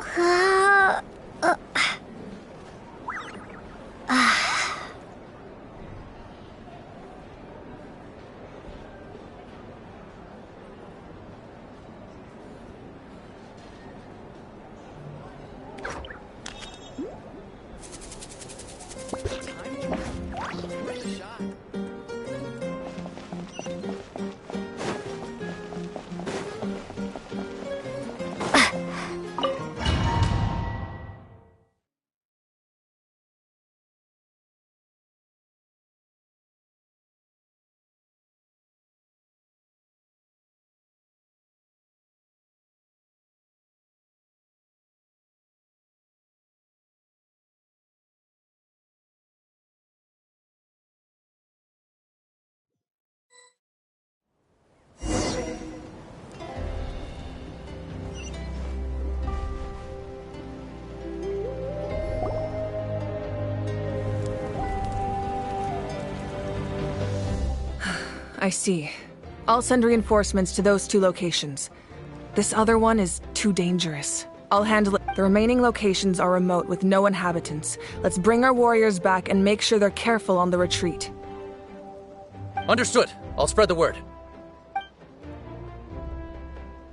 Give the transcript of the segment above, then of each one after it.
Uh, uh, I see. I'll send reinforcements to those 2 locations. This other one is too dangerous. I'll handle it. The remaining locations are remote with no inhabitants. Let's bring our warriors back and make sure they're careful on the retreat. Understood. I'll spread the word.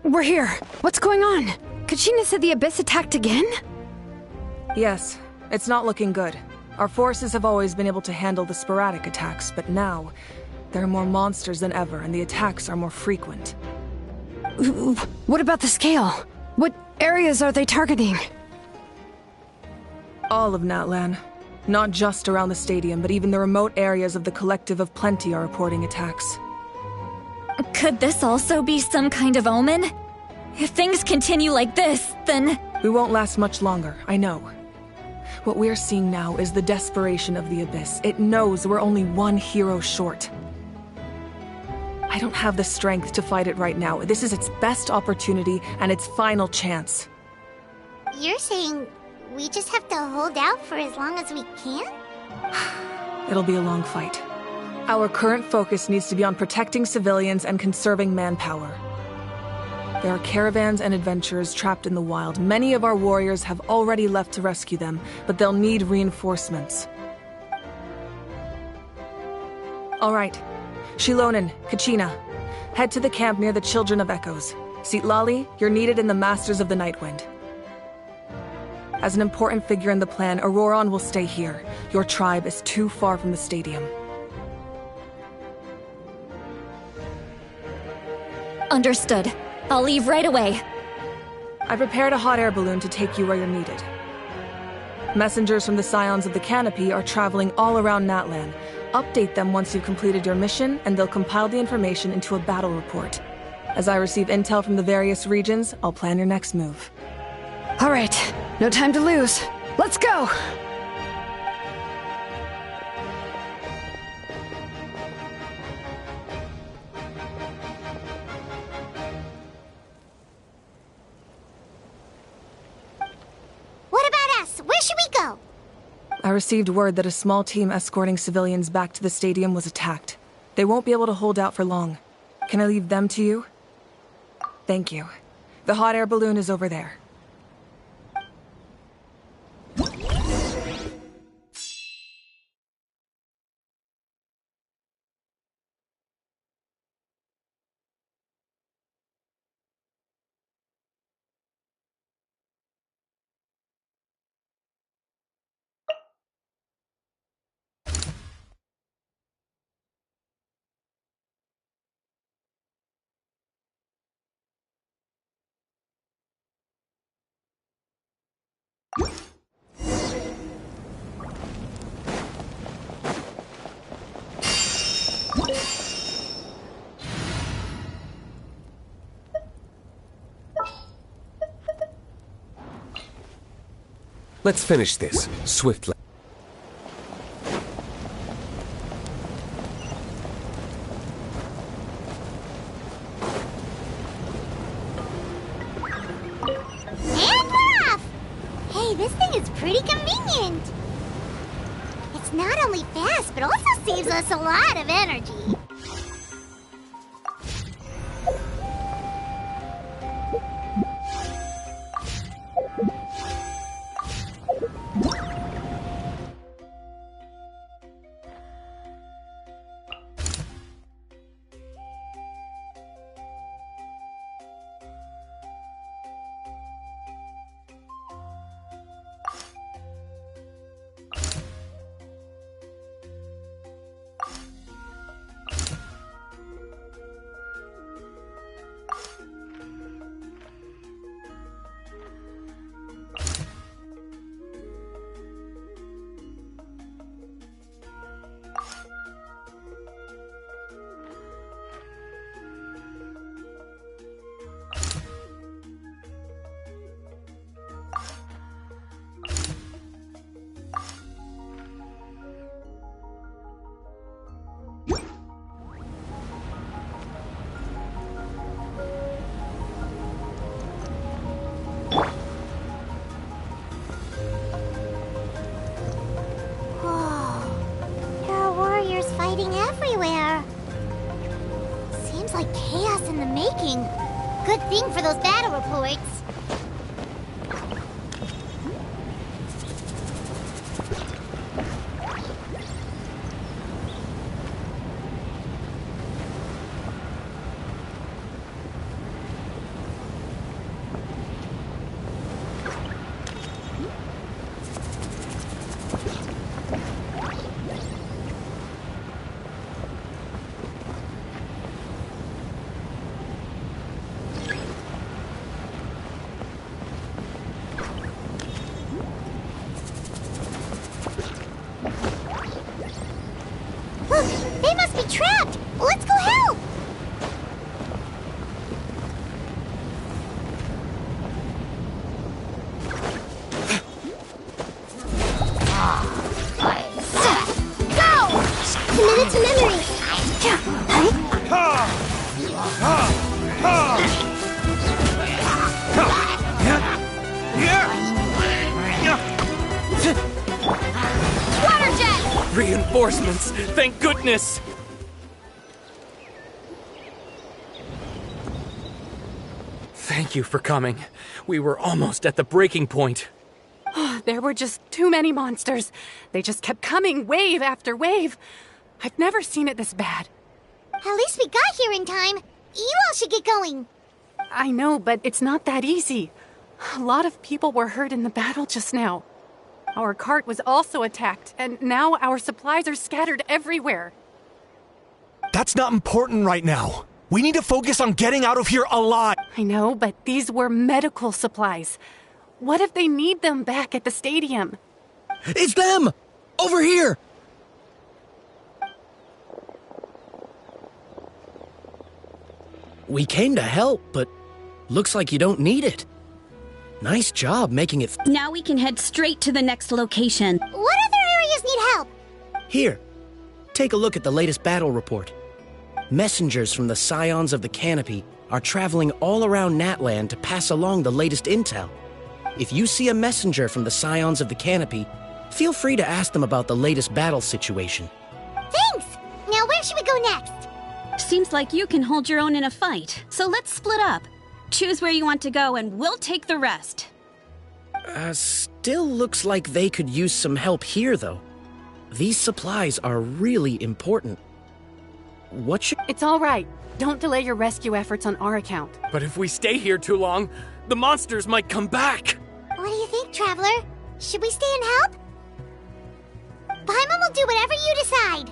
We're here. What's going on? Kachina said the Abyss attacked again? Yes, it's not looking good. Our forces have always been able to handle the sporadic attacks, but now there are more monsters than ever, and the attacks are more frequent. What about the scale? What areas are they targeting? All of Natlan. Not just around the stadium, but even the remote areas of the Collective of Plenty are reporting attacks. could this also be some kind of omen? If things continue like this, then... We won't last much longer, I know. What we're seeing now is the desperation of the Abyss. It knows we're only one hero short. I don't have the strength to fight it right now. This is its best opportunity and its final chance. You're saying we just have to hold out for as long as we can? It'll be a long fight. Our current focus needs to be on protecting civilians and conserving manpower. There are caravans and adventurers trapped in the wild. Many of our warriors have already left to rescue them, but they'll need reinforcements. All right. Shilonen, Kachina, head to the camp near the Children of Echoes. Sitlali, you're needed in the Masters of the Nightwind. As an important figure in the plan, Auroron will stay here. Your tribe is too far from the stadium. Understood. I'll leave right away. I prepared a hot air balloon to take you where you're needed. Messengers from the Scions of the Canopy are traveling all around Natlan. Update them once you've completed your mission, and they'll compile the information into a battle report. As I receive intel from the various regions, I'll plan your next move. All right, no time to lose. Let's go! What about us? Where should we go? I received word that a small team escorting civilians back to the stadium was attacked. They won't be able to hold out for long. Can I leave them to you? Thank you. The hot air balloon is over there. Let's finish this swiftly. And off! Hey, this thing is pretty convenient. It's not only fast, but also saves us a lot of energy. thing for those battle reports. They must be trapped! Let's go help! Go! Commit it to memory. Water jet! Reinforcements! Thank goodness! Thank you for coming. We were almost at the breaking point. There were just too many monsters. They just kept coming, wave after wave. I've never seen it this bad. At least we got here in time. You all should get going. I know, but it's not that easy. A lot of people were hurt in the battle just now. Our cart was also attacked, and now our supplies are scattered everywhere. That's not important right now. We need to focus on getting out of here alive. I know, but these were medical supplies. What if they need them back at the stadium? It's them! Over here! We came to help, but looks like you don't need it. Nice job making it. Now we can head straight to the next location. What other areas need help? Here, take a look at the latest battle report. Messengers from the Scions of the Canopy are traveling all around Natland to pass along the latest intel. If you see a messenger from the Scions of the Canopy, feel free to ask them about the latest battle situation. Thanks! Now where should we go next? Seems like you can hold your own in a fight, so let's split up. Choose where you want to go and we'll take the rest. Still looks like they could use some help here, though. These supplies are really important. What should... It's all right. Don't delay your rescue efforts on our account. But if we stay here too long, the monsters might come back. What do you think, Traveler? Should we stay and help? Paimon will do whatever you decide.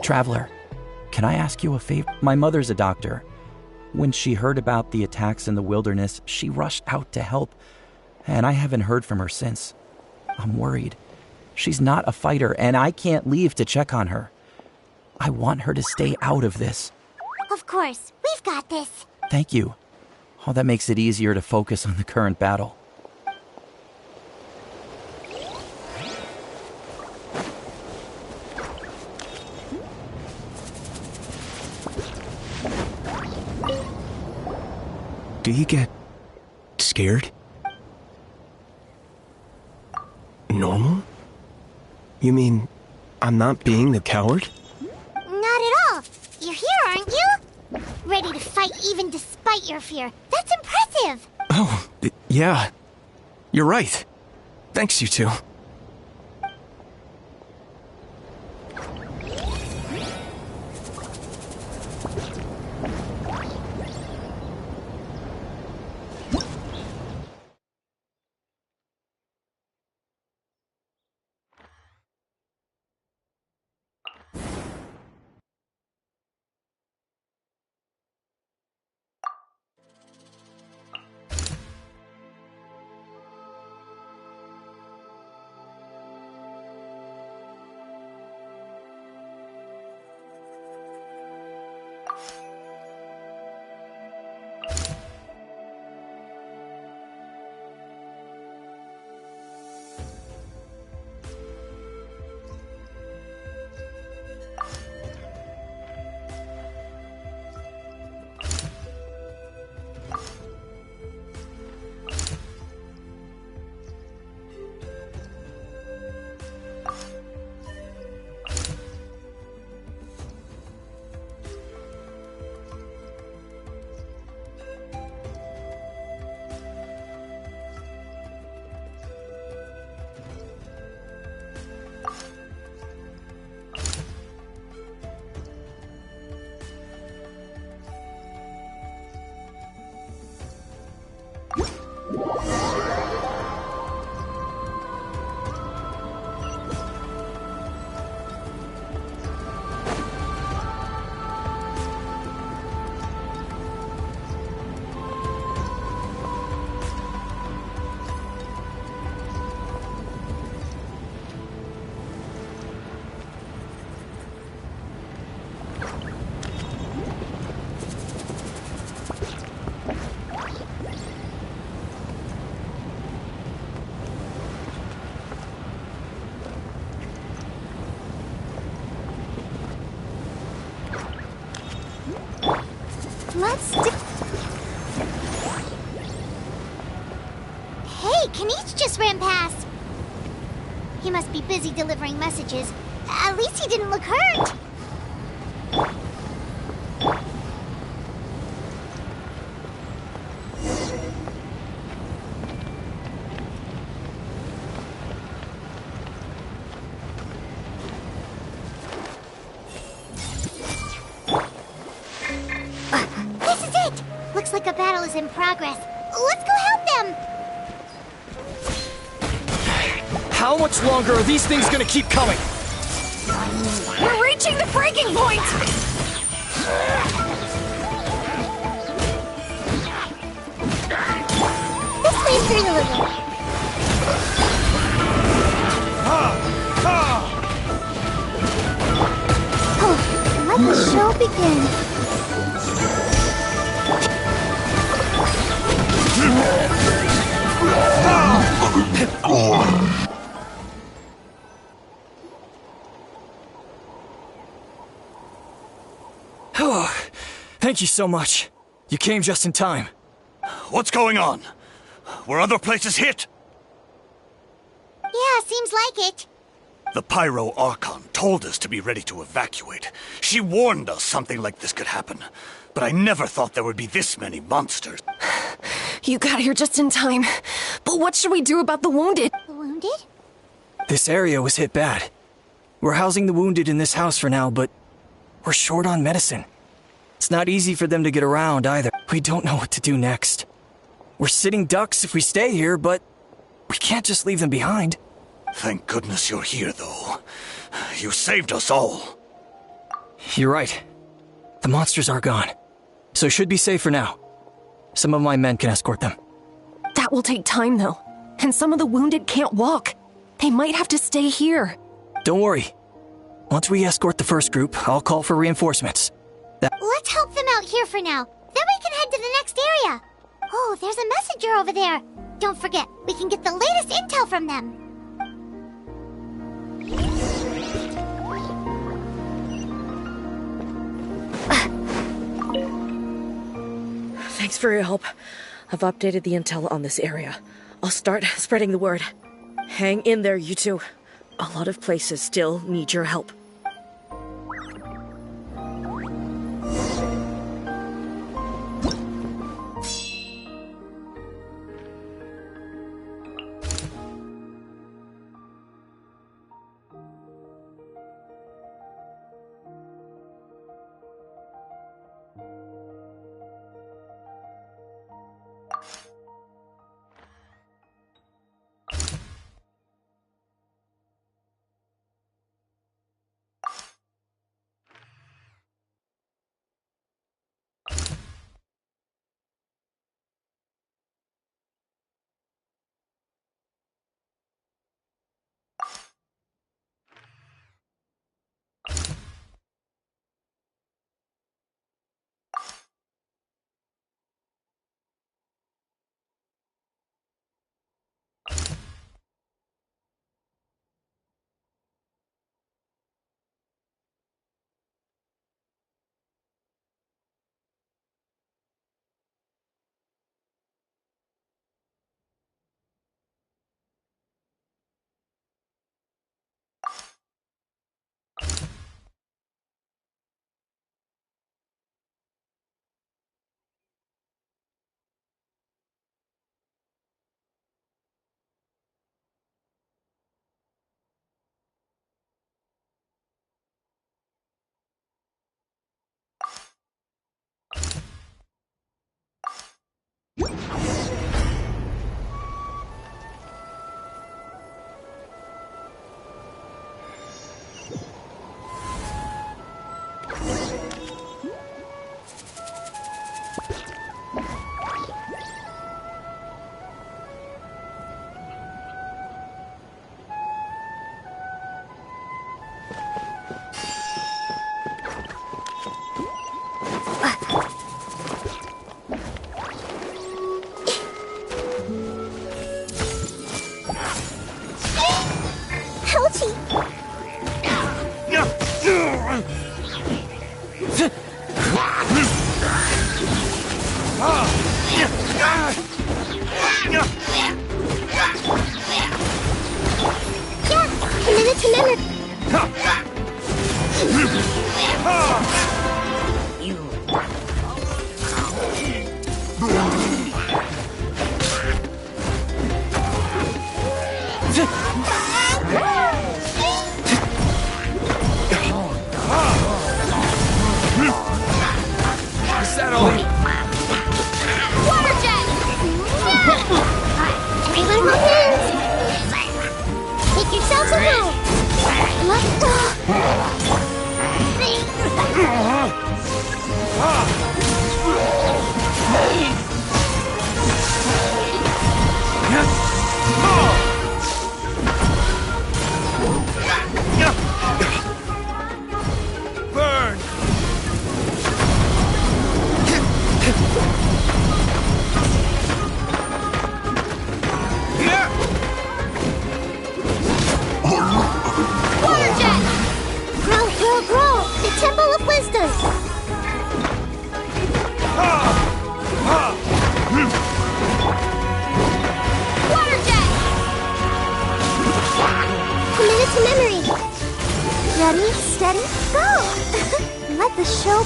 Traveler, can I ask you a favor? My mother's a doctor. When she heard about the attacks in the wilderness, she rushed out to help, and I haven't heard from her since. I'm worried. She's not a fighter, and I can't leave to check on her. I want her to stay out of this. Of course, we've got this. Thank you. Oh, that makes it easier to focus on the current battle. Do you get scared? Normal? You mean I'm not being the coward? Not at all. You're here, aren't you? Ready to fight even despite your fear. That's impressive. Oh, yeah. You're right. Thanks, you two. just ran past. He must be busy delivering messages. At least he didn't look hurt. This is it! Looks like a battle is in progress. Let's go help them! How much longer are these things gonna keep coming? We're reaching the breaking point! This way's through the little. Oh, let the show begin. Thank you so much. You came just in time. What's going on? Were other places hit? Yeah, seems like it. The Pyro Archon told us to be ready to evacuate. She warned us something like this could happen. But I never thought there would be this many monsters. You got here just in time. But what should we do about the wounded? The wounded? This area was hit bad. We're housing the wounded in this house for now, but we're short on medicine. It's not easy for them to get around either. We don't know what to do next. We're sitting ducks if we stay here, but we can't just leave them behind. Thank goodness you're here, though. You saved us all. You're right. The monsters are gone, so should be safe for now. Some of my men can escort them. That will take time, though. And some of the wounded can't walk. They might have to stay here. Don't worry. Once we escort the first group, I'll call for reinforcements. Let's help them out here for now. Then we can head to the next area. Oh, there's a messenger over there. Don't forget, we can get the latest intel from them. Thanks for your help. I've updated the intel on this area. I'll start spreading the word. Hang in there, you two. A lot of places still need your help. Is that all? Water jet! Everyone hold hands! Take yourselves a move! Let's go! Burn! Water jet! Grow, grow, grow! The Temple of Wisdom! Water jet! Commit to memory! Ready, steady, go! Let the show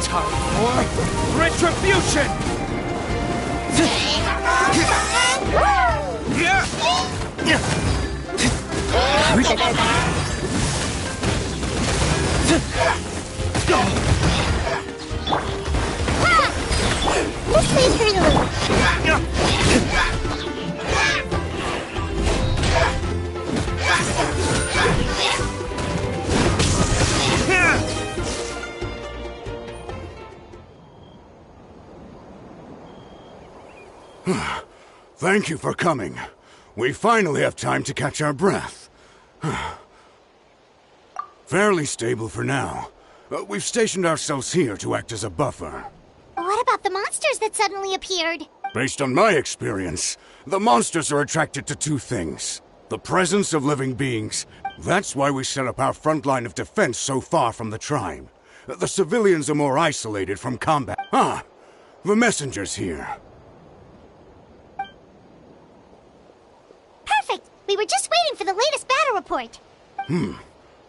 Time for retribution! This way's prelude! Thank you for coming. We finally have time to catch our breath. Fairly stable for now. We've stationed ourselves here to act as a buffer. What about the monsters that suddenly appeared? Based on my experience, the monsters are attracted to two things. The presence of living beings. That's why we set up our front line of defense so far from the tribe. The civilians are more isolated from combat. The messenger's here. Perfect! We were just waiting for the latest battle report.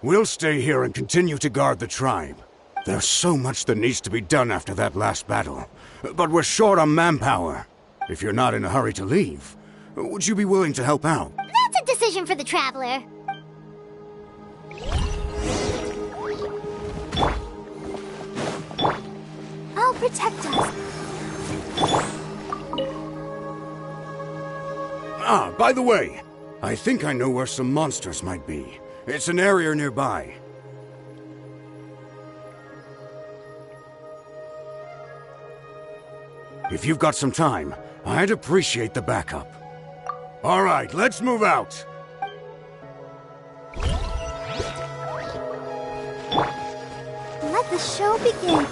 We'll stay here and continue to guard the tribe. There's so much that needs to be done after that last battle. But we're short on manpower. If you're not in a hurry to leave, would you be willing to help out? That's a decision for the Traveler. I'll protect us. By the way, I think I know where some monsters might be. It's an area nearby. If you've got some time, I'd appreciate the backup. All right, let's move out. Let the show begin.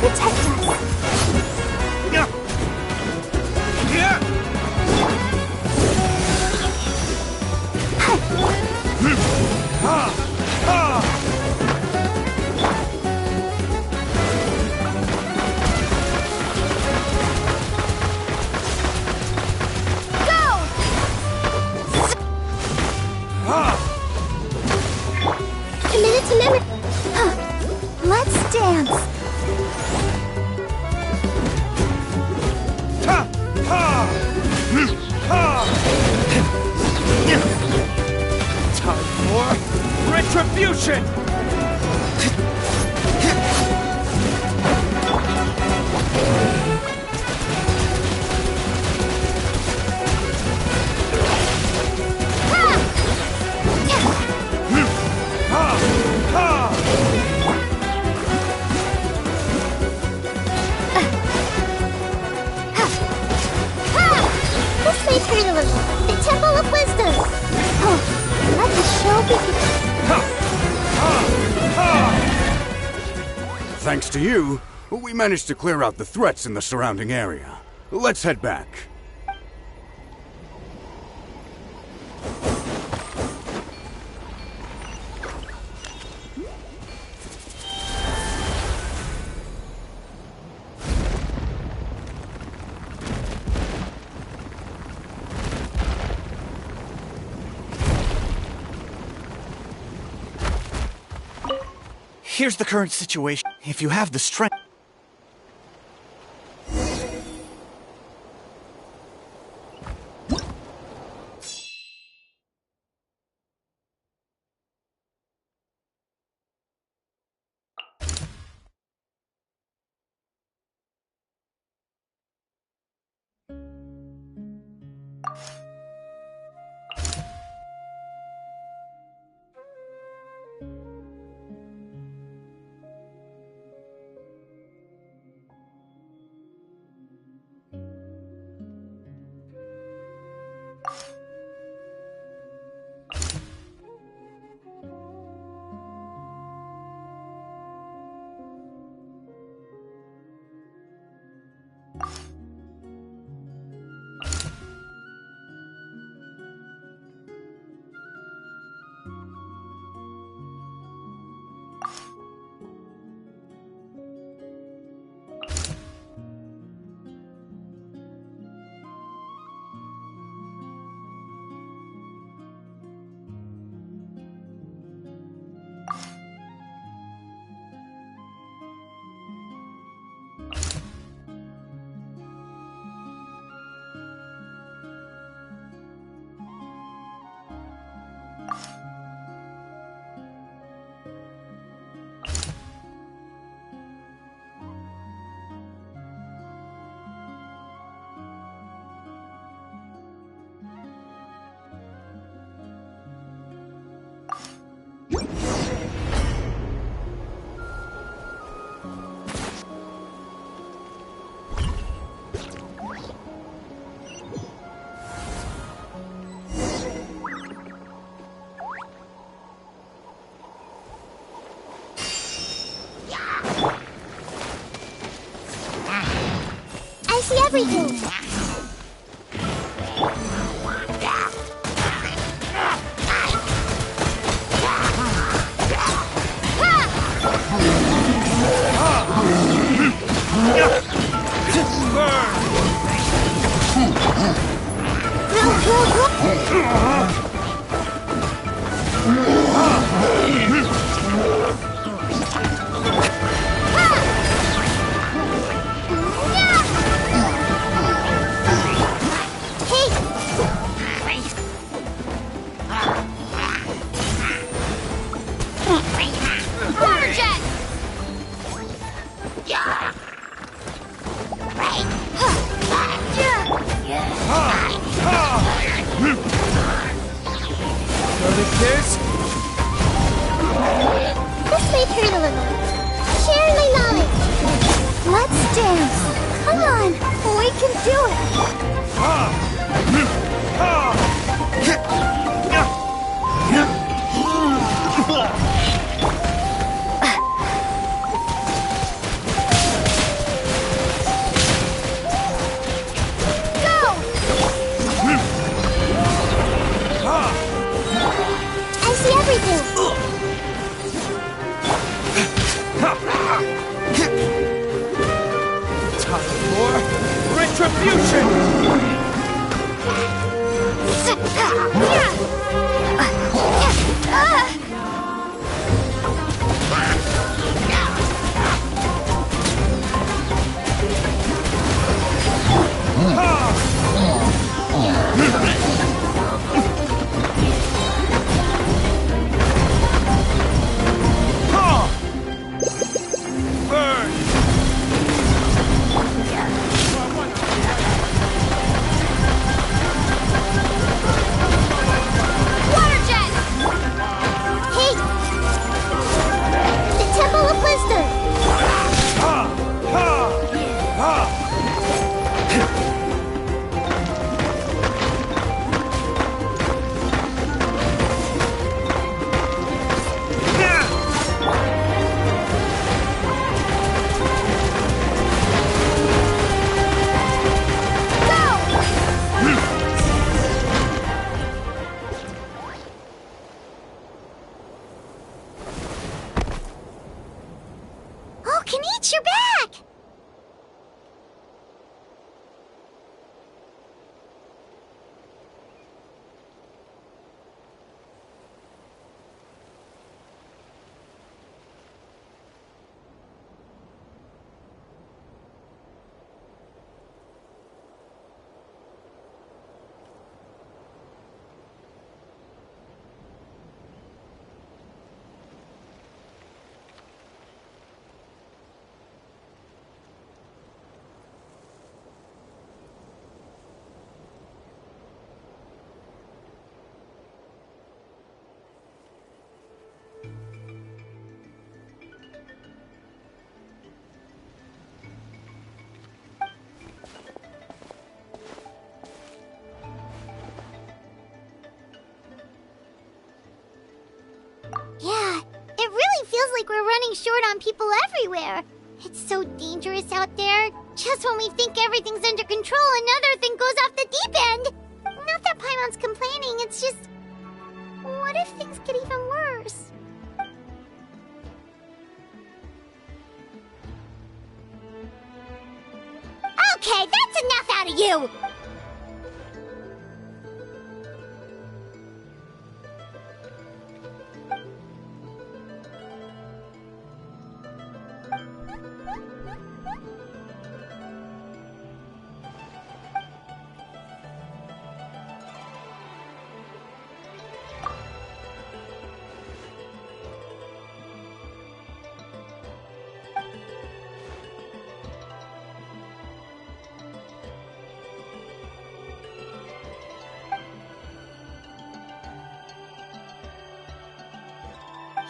protect us. Committed to memory. Let's dance. Time for retribution! This may turn a little. The Temple of Wisdom. Oh, let the show begin. Thanks to you, we managed to clear out the threats in the surrounding area. Let's head back. Here's the current situation. If you have the strength... I see everything. Time for retribution! Yeah, it really feels like we're running short on people everywhere. It's so dangerous out there. Just when we think everything's under control, another thing goes off the deep end. Not that Paimon's complaining, it's just... what if things get even worse? Okay, that's enough out of you!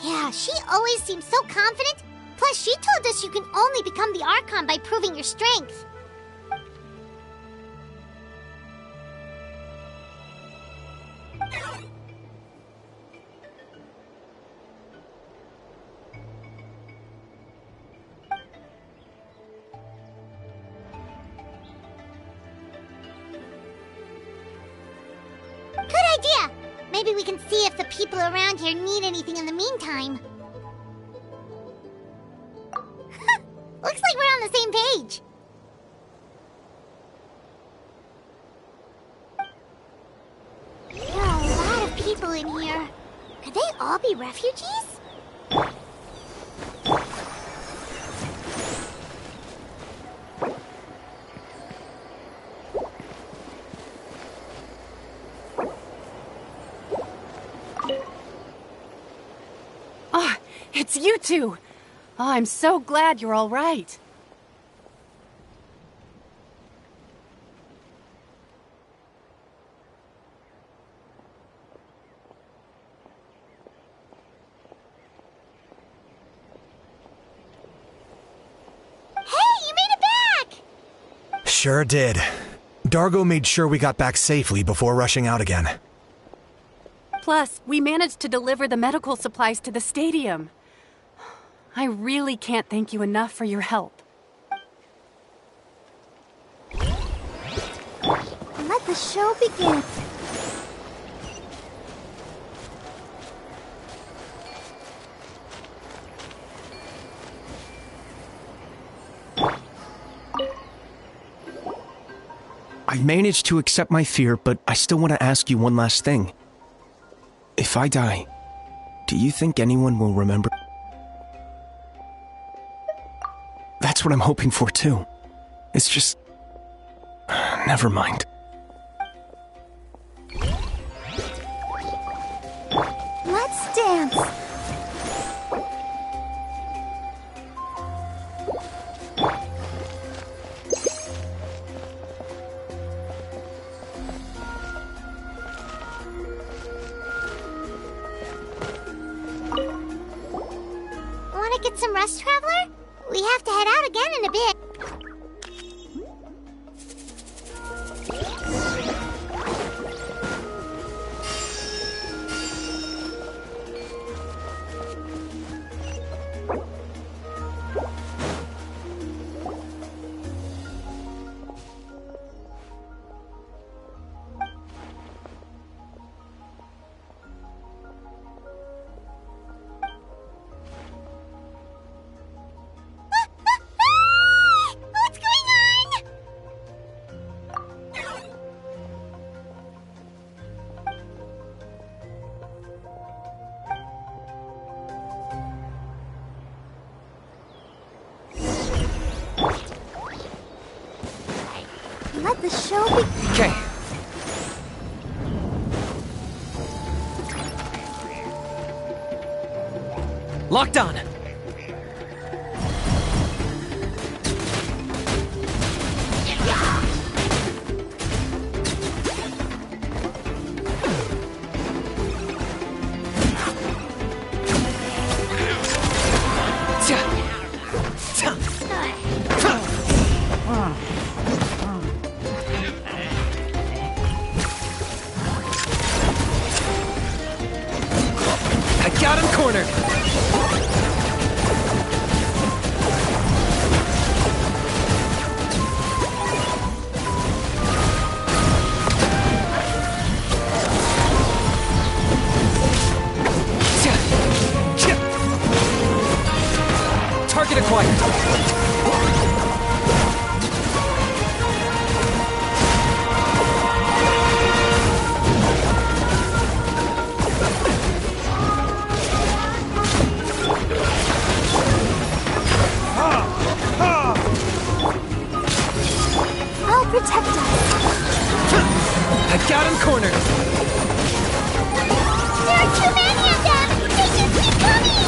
Yeah, she always seems so confident. Plus, she told us you can only become the Archon by proving your strength. Good idea! Maybe we can see if the people around here need anything in the meantime. Looks like we're on the same page. There are a lot of people in here. Could they all be refugees? Ah, it's you two! Oh, I'm so glad you're all right. Sure did. Dargo made sure we got back safely before rushing out again. Plus, we managed to deliver the medical supplies to the stadium. I really can't thank you enough for your help. Let the show begin. I've managed to accept my fear, but I still want to ask you one last thing. If I die, do you think anyone will remember? That's what I'm hoping for, too. It's just... never mind. Let's dance. Want to get some rest, Traveler? We have to head out again in a bit. Let the show begin. Okay. Locked on. Got him cornered! Target acquired! Protect us. I got him cornered. There are too many of them. They just keep coming.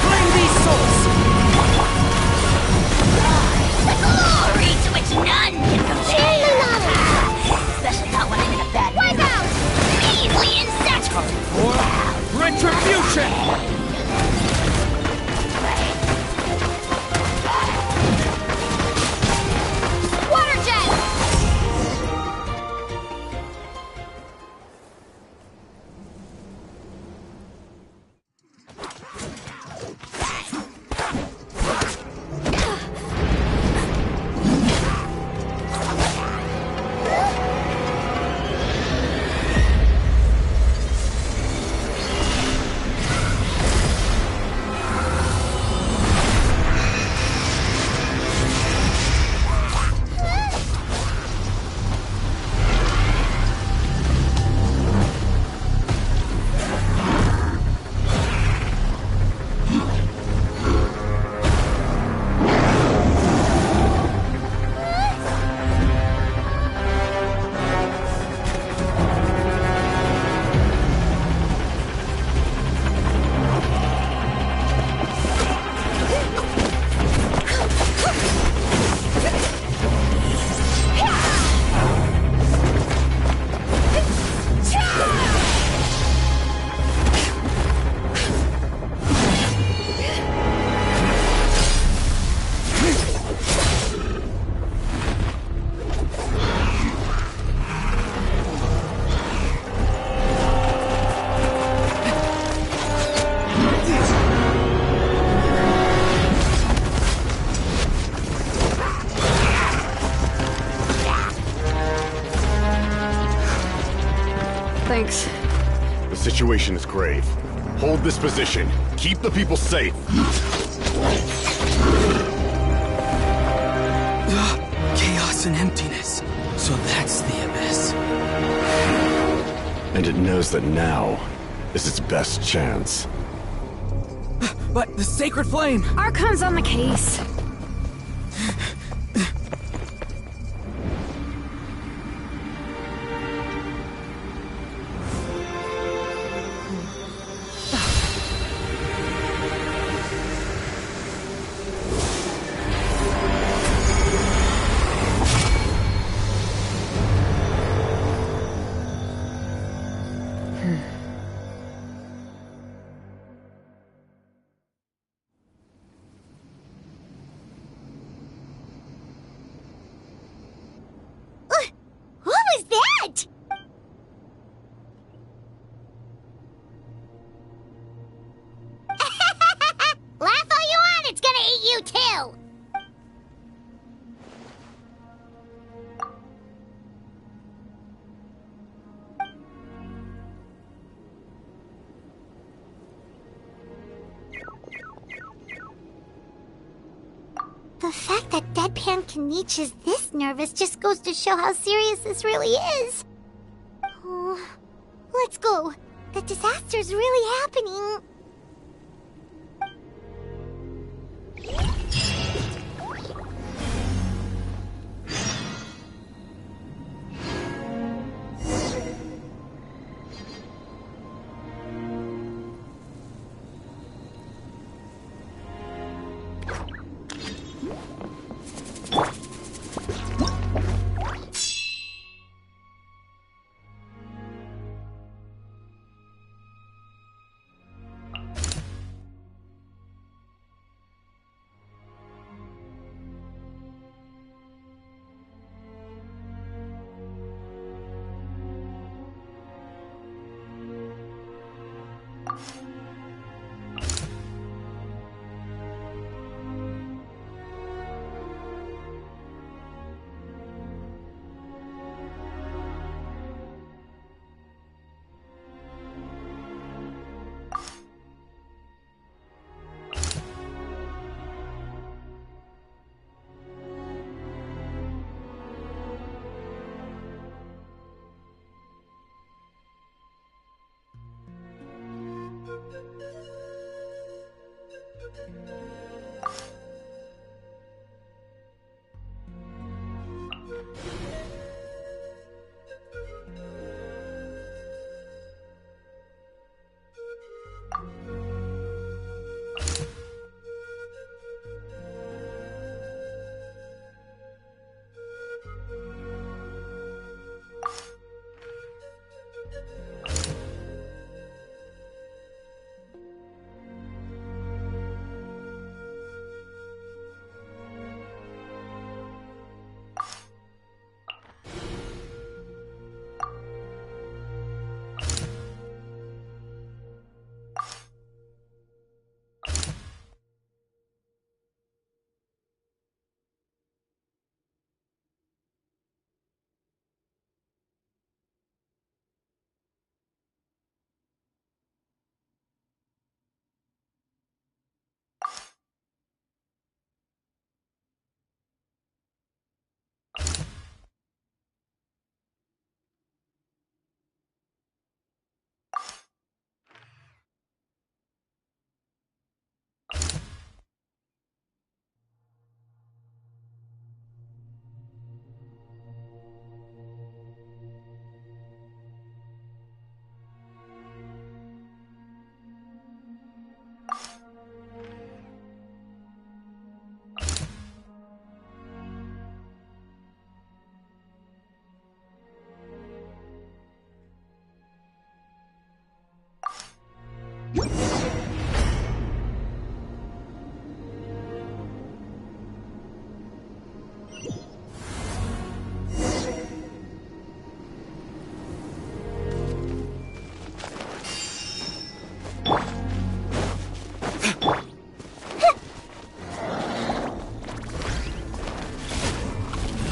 Claim these souls. The glory to which none can compare. Especially not when I'm in a bad mood. Wipe out. Measly insect. Retribution! Water jet! Thanks. The situation is grave. Hold this position. Keep the people safe. Chaos and emptiness. So that's the abyss. And it knows that now is its best chance. But the sacred flame! Archon's on the case. The fact that Deadpan Kaniche is this nervous just goes to show how serious this really is. Oh, let's go. The disaster's really happening.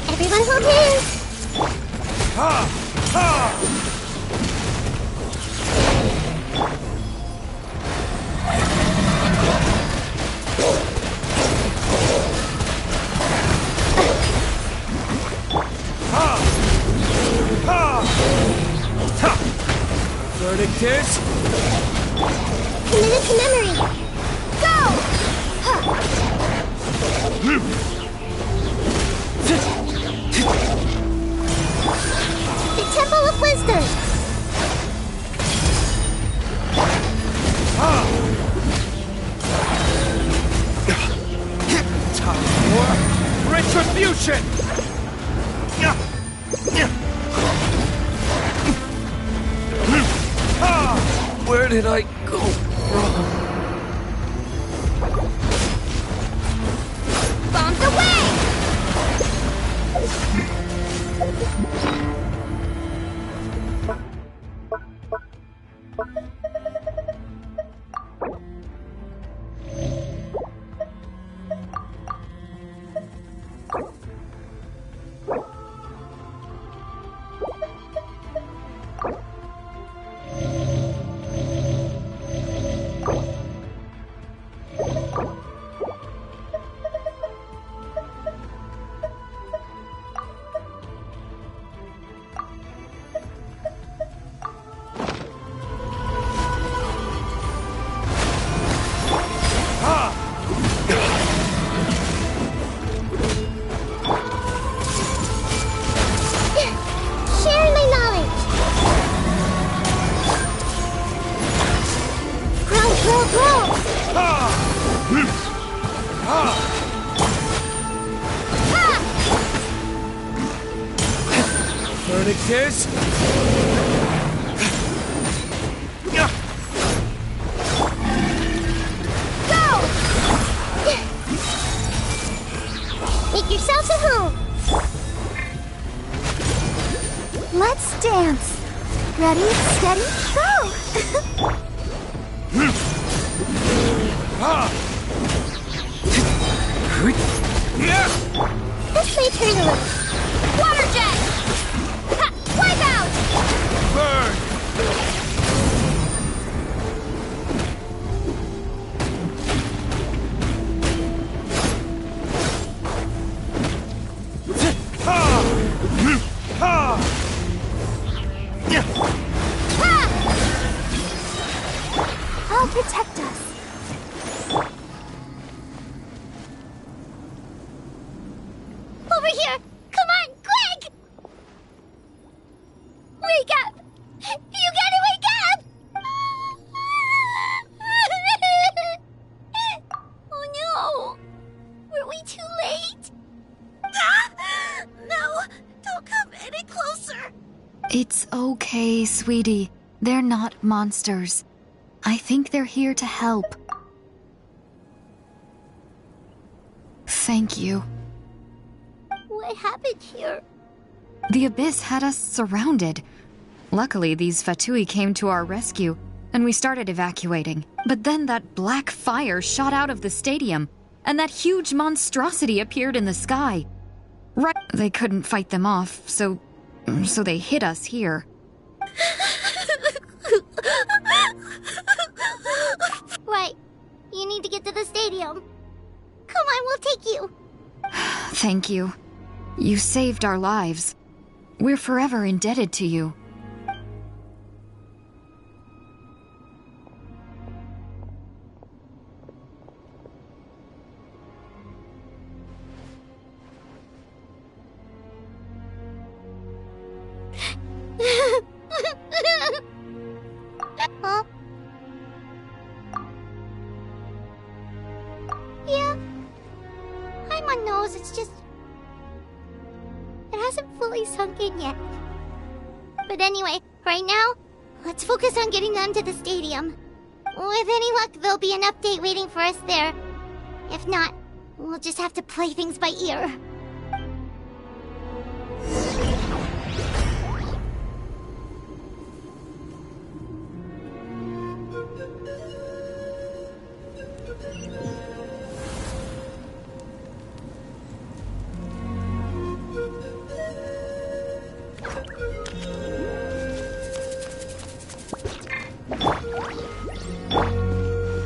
Everyone hold hands! Verdictus! Committed to memory! Go! The Temple of Wisdom! Time for retribution! Where did I go wrong? Bombs away! Verdictus! Go! Make yourselves at home! Let's dance! Ready, steady, go! This may turn a little. Water jet! Ha! Wipe out! Burn! I'll protect us. Over here! Come on, quick! Wake up! You gotta wake up! Oh no! Were we too late? No! Don't come any closer! It's okay, sweetie. They're not monsters. I think they're here to help. Thank you. What happened here? The Abyss had us surrounded. Luckily, these Fatui came to our rescue, and we started evacuating. But then that black fire shot out of the stadium, and that huge monstrosity appeared in the sky. Right, they couldn't fight them off, so they hit us here. Right. You need to get to the stadium. Come on, we'll take you. Thank you. You saved our lives. We're forever indebted to you. Huh? Yeah. I'm on nose, it's just... It hasn't fully sunk in yet. But anyway, right now, let's focus on getting them to the stadium. With any luck, there'll be an update waiting for us there. If not, we'll just have to play things by ear.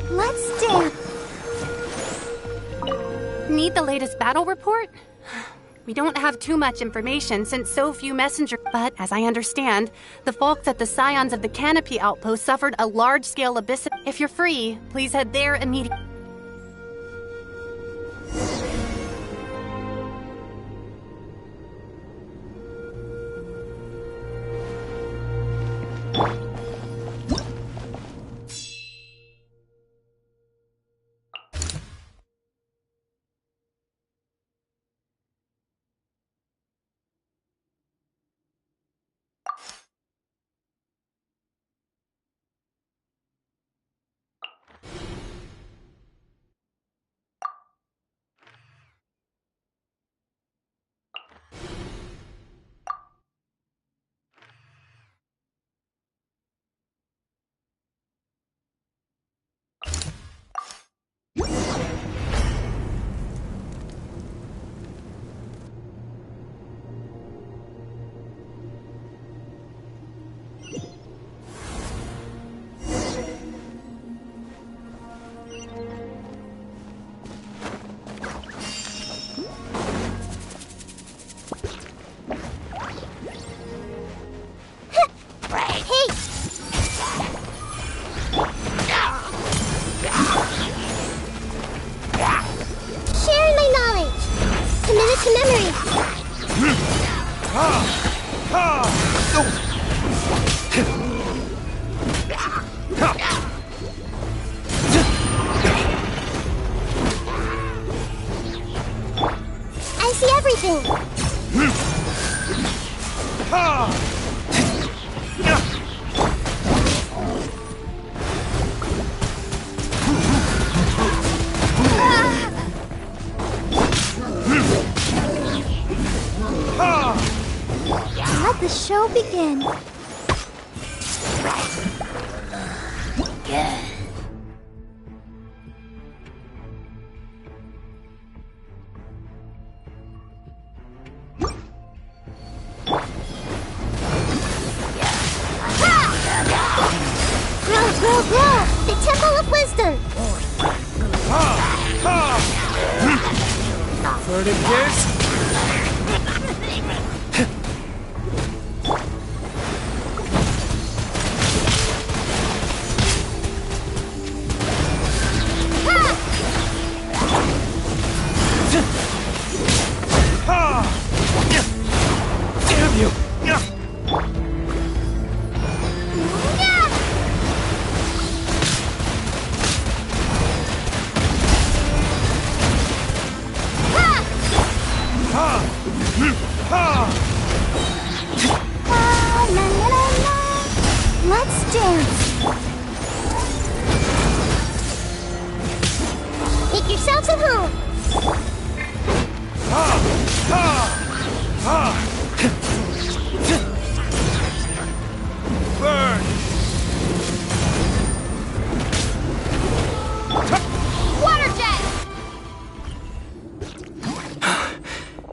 Let's dance. Need the latest battle report? We don't have too much information since so few messengers. But, as I understand, the folks at the Scions of the Canopy outpost suffered a large-scale abyss. If you're free, please head there immediately. I see everything. Let the show begin. Grow! The Temple of Wisdom! Verdict is... Damn you! Let's dance. Make yourselves at home. Burn! Water jet!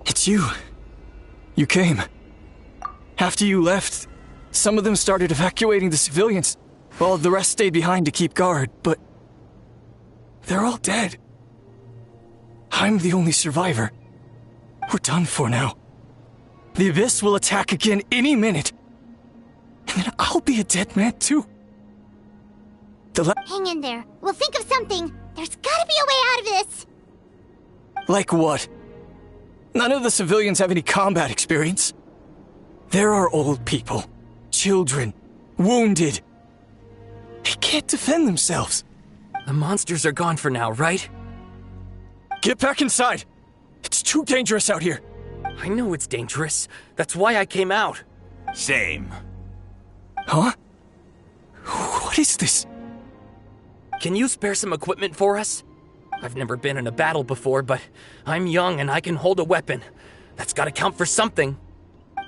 It's you. You came. After you left, some of them started evacuating the civilians, while the rest stayed behind to keep guard, but... they're all dead. I'm the only survivor. We're done for now. The Abyss will attack again any minute. And then I'll be a dead man too. Hang in there. We'll think of something. There's gotta be a way out of this. Like what? None of the civilians have any combat experience. There are old people, children, wounded. They can't defend themselves. The monsters are gone for now, right? Get back inside! It's too dangerous out here. I know it's dangerous. That's why I came out. Same. Huh? What is this? Can you spare some equipment for us? I've never been in a battle before, but I'm young and I can hold a weapon. That's gotta count for something.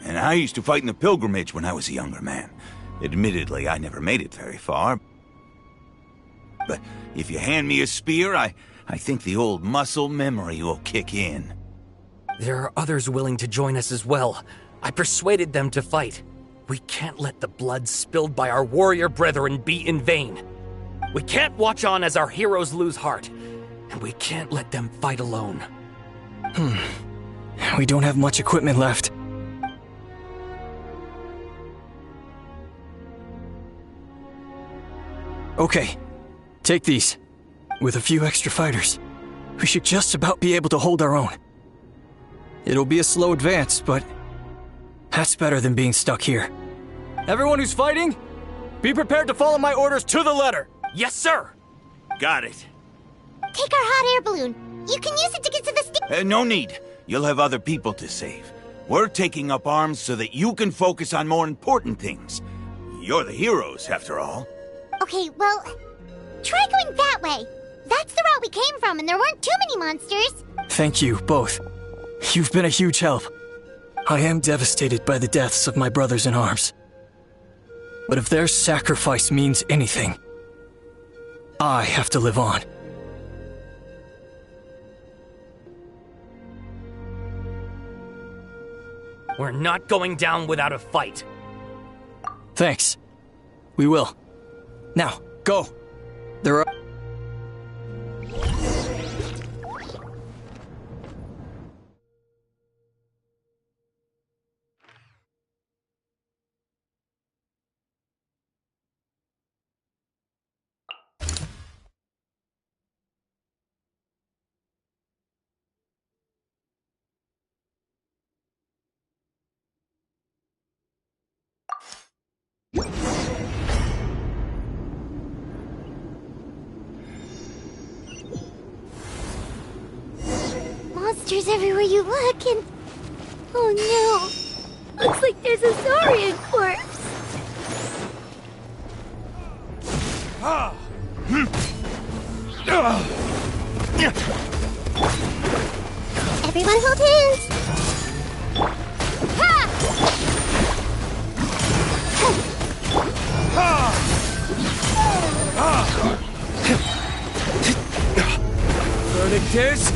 And I used to fight in the pilgrimage when I was a younger man. Admittedly, I never made it very far. But if you hand me a spear, I think the old muscle memory will kick in. There are others willing to join us as well. I persuaded them to fight. We can't let the blood spilled by our warrior brethren be in vain. We can't watch on as our heroes lose heart. And we can't let them fight alone. We don't have much equipment left. Okay, take these. With a few extra fighters, we should just about be able to hold our own. It'll be a slow advance, but that's better than being stuck here. Everyone who's fighting, be prepared to follow my orders to the letter. Yes, sir! Got it. Take our hot air balloon. You can use it to get to the No need. You'll have other people to save. We're taking up arms so that you can focus on more important things. You're the heroes, after all. Okay, well, try going that way. That's the route we came from, and there weren't too many monsters. Thank you, both. You've been a huge help. I am devastated by the deaths of my brothers in arms. But if their sacrifice means anything, I have to live on. We're not going down without a fight. Thanks. We will. Now, go. There are... Monsters everywhere you look, and... Oh no! Looks like there's a saurian corpse! Everyone hold hands! Verdict is...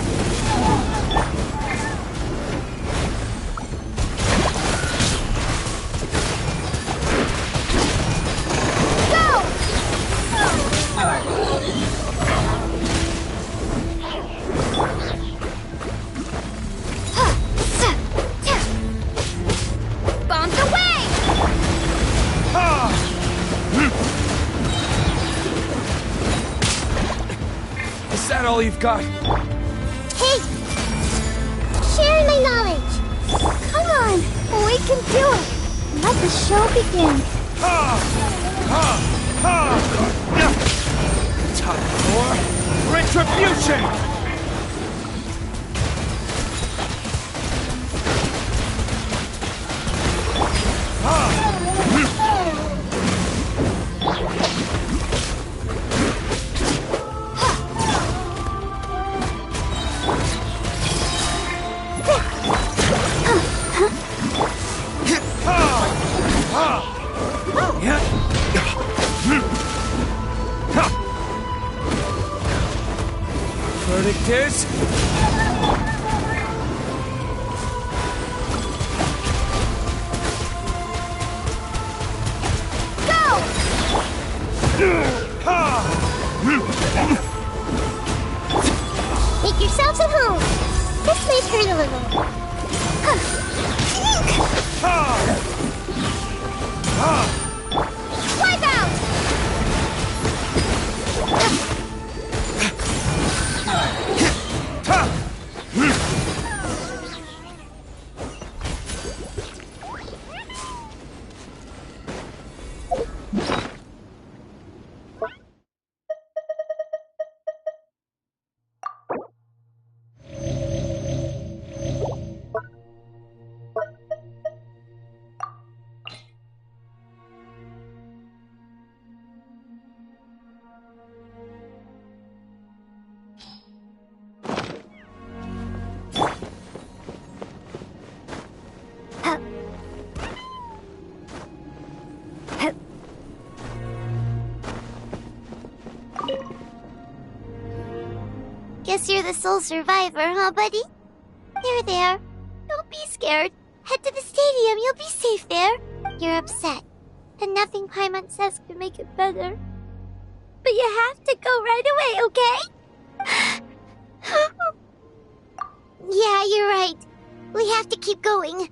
Bombs away! Is that all you've got? Hey! Sharing my knowledge! Come on! We can do it! Let the show begin! Time for retribution! Verdict is... Make yourselves at home. This may hurt a little. Wipe out! Guess you're the sole survivor, huh, buddy? There. Don't be scared. Head to the stadium, you'll be safe there. You're upset, and nothing Paimon says can make it better. But you have to go right away, okay? Yeah, you're right. We have to keep going.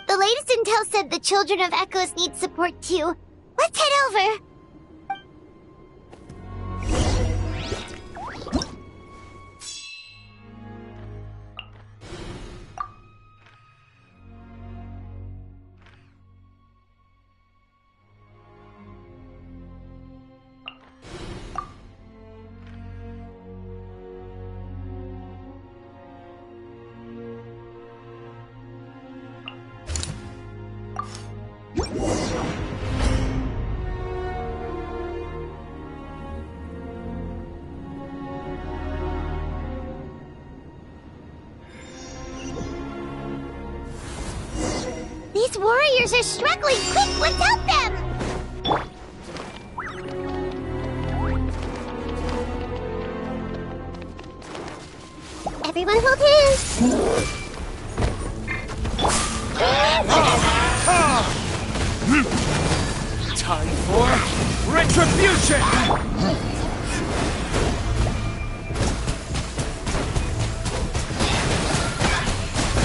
The latest intel said the Children of Echoes need support too. Let's head over. These warriors are struggling! Quick, let's help them! Everyone hold hands! Time for retribution!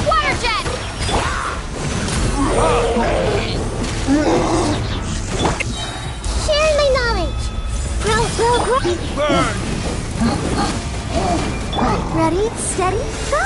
Water jet! Share my knowledge! Grow, grow, grow! Burn! Ready, steady, go!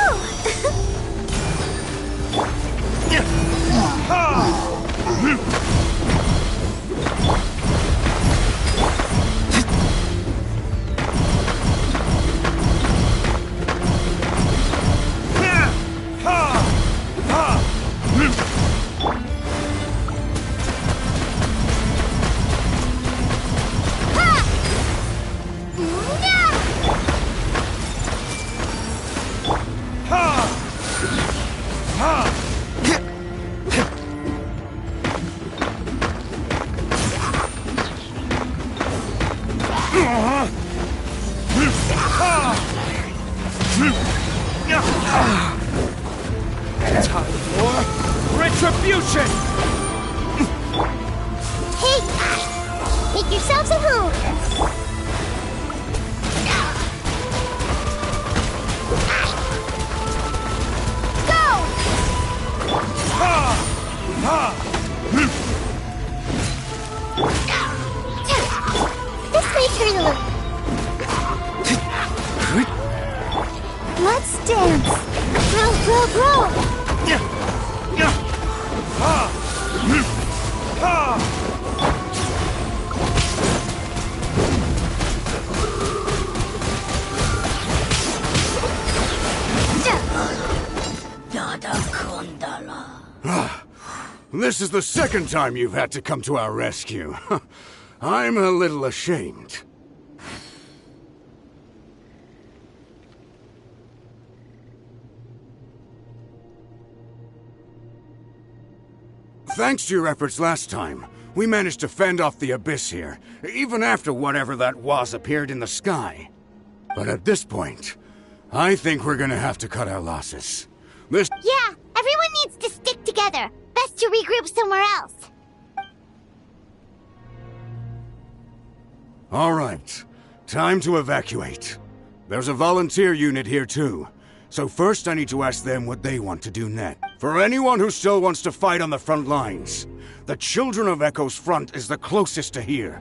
Time for retribution! Hey! Make yourselves at home! Go! This may turn a little. Let's dance! Grow, grow, grow! This is the second time you've had to come to our rescue. I'm a little ashamed. Thanks to your efforts last time, we managed to fend off the abyss here, even after whatever that was appeared in the sky. But at this point, I think we're gonna have to cut our losses. Yeah, everyone needs to stick together. Best to regroup somewhere else. All right, time to evacuate. There's a volunteer unit here too. So first I need to ask them what they want to do next. For anyone who still wants to fight on the front lines, the Children of Echo's front is the closest to here.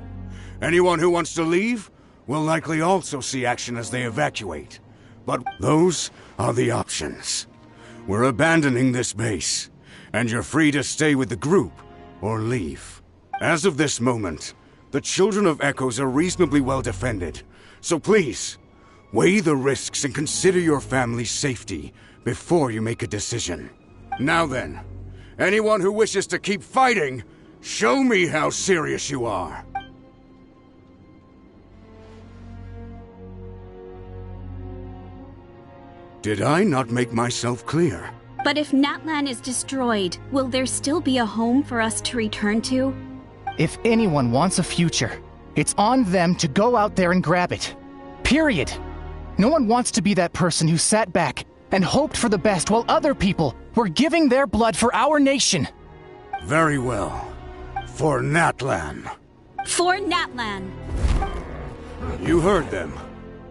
Anyone who wants to leave will likely also see action as they evacuate. But those are the options. We're abandoning this base, and you're free to stay with the group or leave. As of this moment, the Children of Echoes are reasonably well defended, so please, weigh the risks and consider your family's safety before you make a decision. Now then, anyone who wishes to keep fighting, show me how serious you are. Did I not make myself clear? But if Natlan is destroyed, will there still be a home for us to return to? If anyone wants a future, it's on them to go out there and grab it. Period. No one wants to be that person who sat back and hoped for the best while other people were giving their blood for our nation. Very well. For Natlan. For Natlan. You heard them.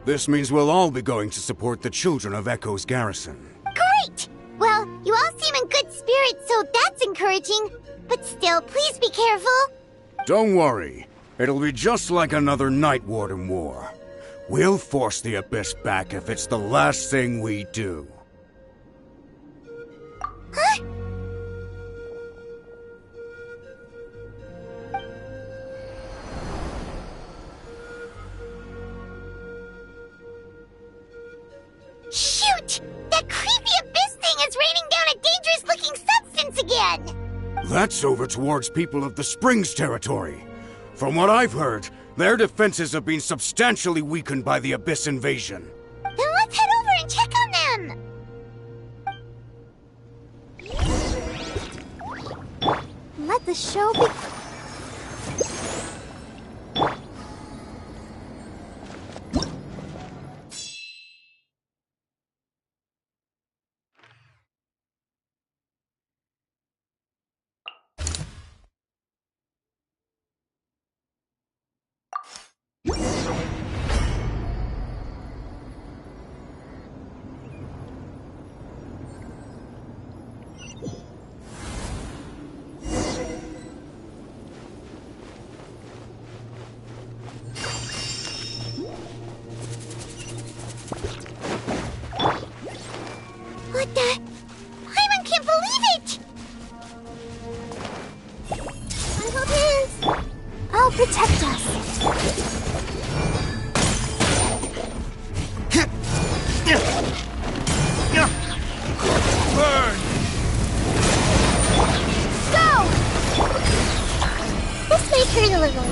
This means we'll all be going to support the Children of Echo's garrison. Great! Well, You all seem in good spirits, so that's encouraging. But still, please be careful. Don't worry. It'll be just like another Night Warden war. We'll force the Abyss back if it's the last thing we do. Huh? Shoot! That creepy Abyss thing is raining down a dangerous-looking substance again! That's over towards people of the Springs territory. From what I've heard, their defenses have been substantially weakened by the Abyss invasion. Then let's head over and check on them! Let the show begin. What the? Paimon can't believe it! I hold hands. I'll protect us. Burn! Go! This may hurt a little.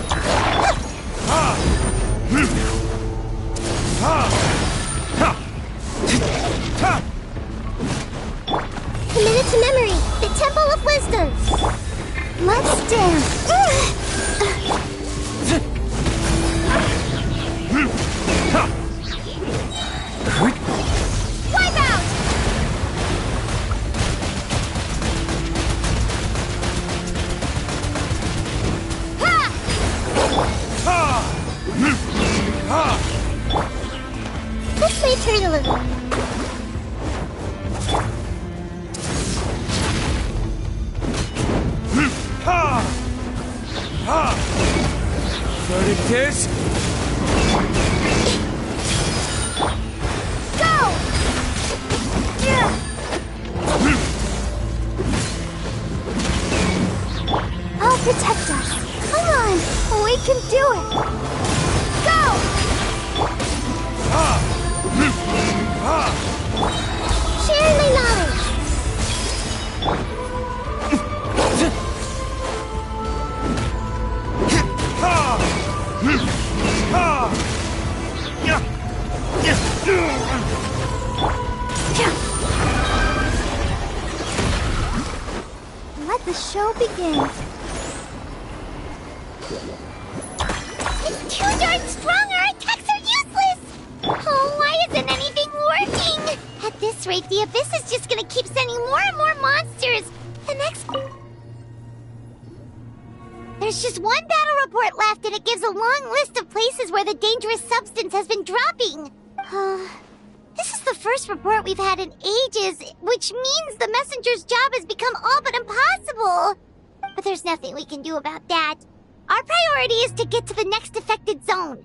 Committed to memory, the Temple of Wisdom. Let's dance. Wipe out! This may hurt a little. But it is. Go! I'll protect us. Come on, we can do it. Go! Share my knowledge. Let the show begin. It's too darn strong, our attacks are useless! Oh, why isn't anything working? At this rate, the Abyss is just gonna keep sending more and more monsters. The next... There's just one battle report left, and it gives a long list of places where the dangerous substance has been dropping. This is the first report we've had in ages, which means the messenger's job has become all but impossible. But there's nothing we can do about that. Our priority is to get to the next affected zone.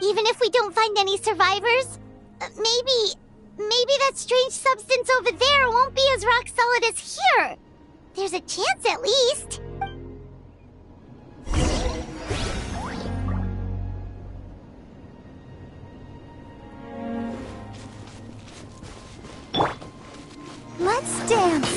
Even if we don't find any survivors, maybe that strange substance over there won't be as rock solid as here. There's a chance at least. Let's dance.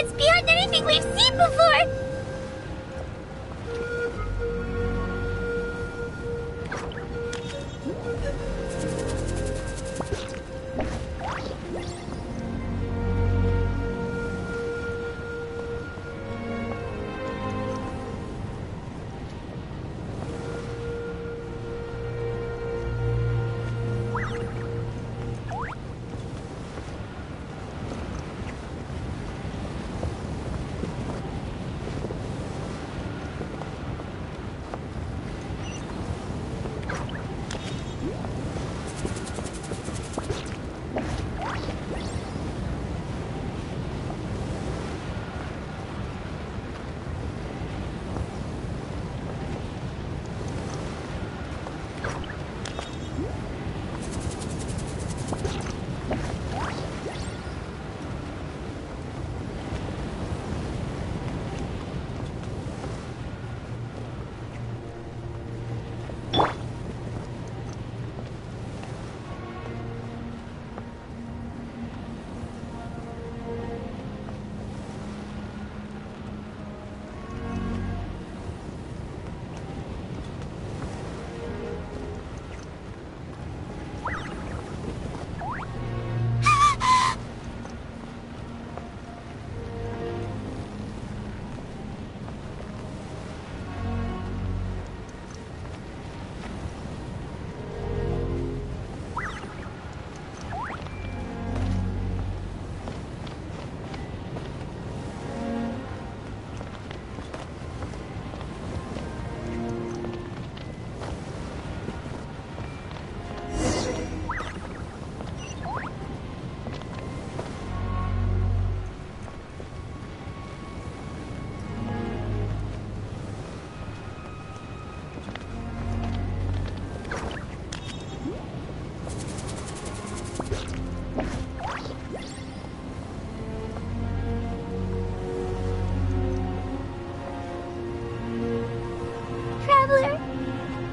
It's beyond anything we've seen before!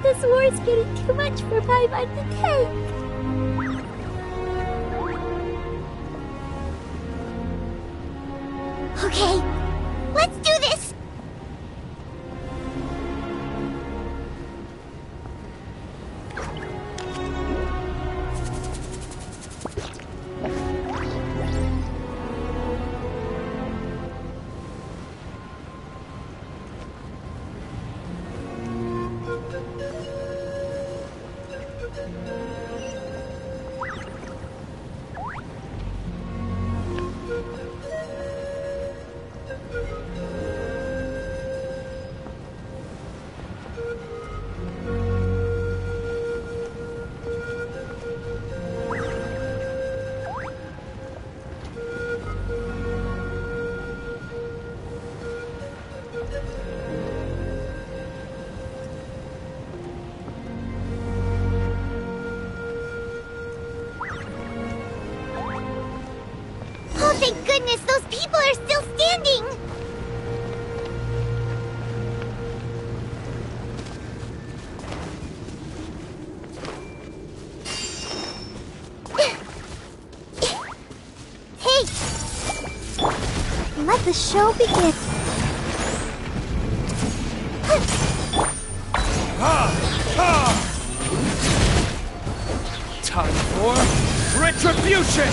This war is getting too much for my mind to take. Okay, let's do this! Thank goodness those people are still standing! Hey! Let the show begin. Time for retribution!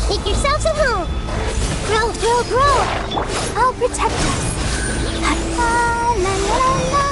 Make yourselves at home! Grow, grow, grow! I'll protect us! La la la la!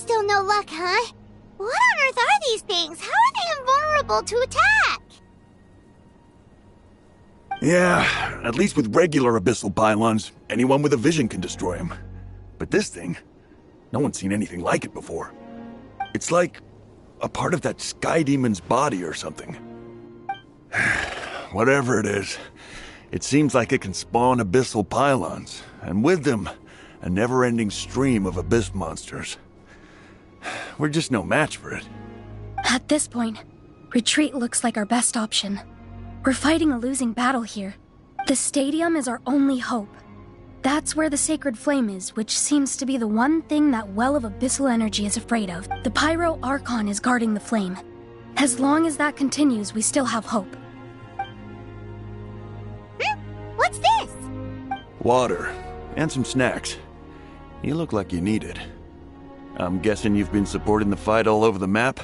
Still no luck, huh? What on earth are these things? How are they invulnerable to attack? Yeah, at least with regular abyssal pylons, anyone with a vision can destroy them. But this thing, no one's seen anything like it before. It's like a part of that sky demon's body or something. Whatever it is, it seems like it can spawn abyssal pylons, and with them, a never-ending stream of abyss monsters. We're just no match for it. At this point, retreat looks like our best option. We're fighting a losing battle here. The stadium is our only hope. That's where the sacred flame is, which seems to be the one thing that well of abyssal energy is afraid of. The Pyro Archon is guarding the flame. As long as that continues, we still have hope. What's this? Water, and some snacks. You look like you need it. I'm guessing you've been supporting the fight all over the map?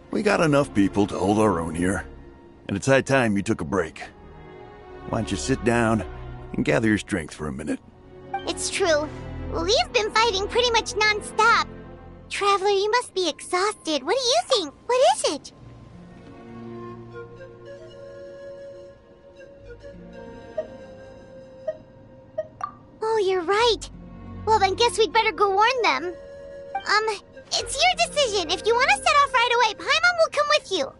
We got enough people to hold our own here, and it's high time you took a break. Why don't you sit down and gather your strength for a minute? It's true. We've been fighting pretty much non-stop. Traveler, you must be exhausted. What do you think? What is it? Oh, you're right. Well, then guess we'd better go warn them. It's your decision. If you want to set off right away, Paimon will come with you.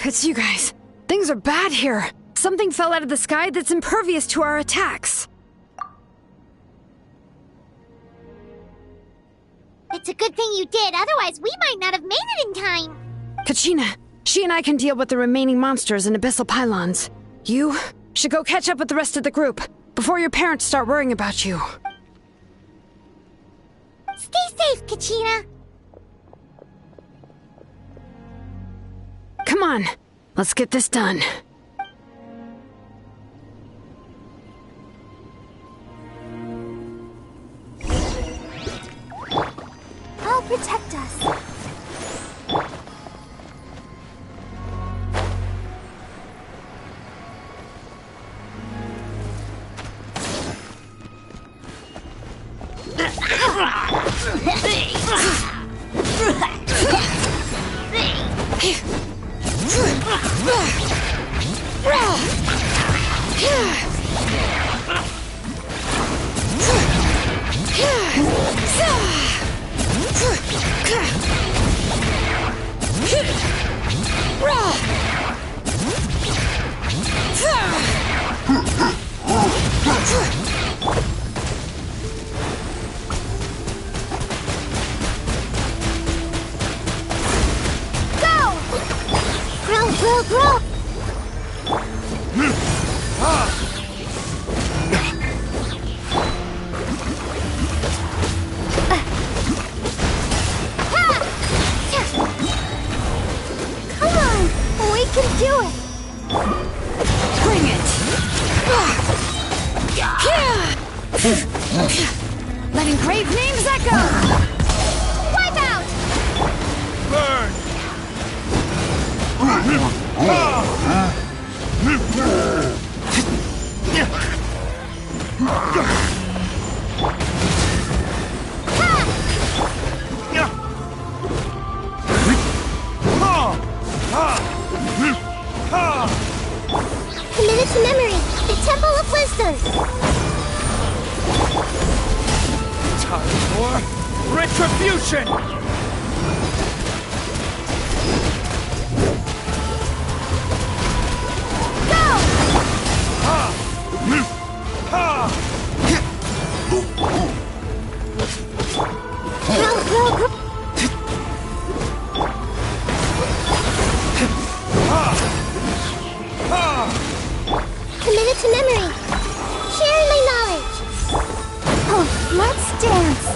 It's you guys. Things are bad here. Something fell out of the sky that's impervious to our attacks. It's a good thing you did, otherwise we might not have made it in time. Kachina, she and I can deal with the remaining monsters and abyssal pylons. You should go catch up with the rest of the group before your parents start worrying about you. Stay safe, Kachina. Come on, let's get this done. I'll protect us. Letting grave names echo! Wipe out! Burn! to memory. The Temple of Wisdom. Time for retribution! Go! Committed to memory. Sharing my knowledge. Oh, let's dance.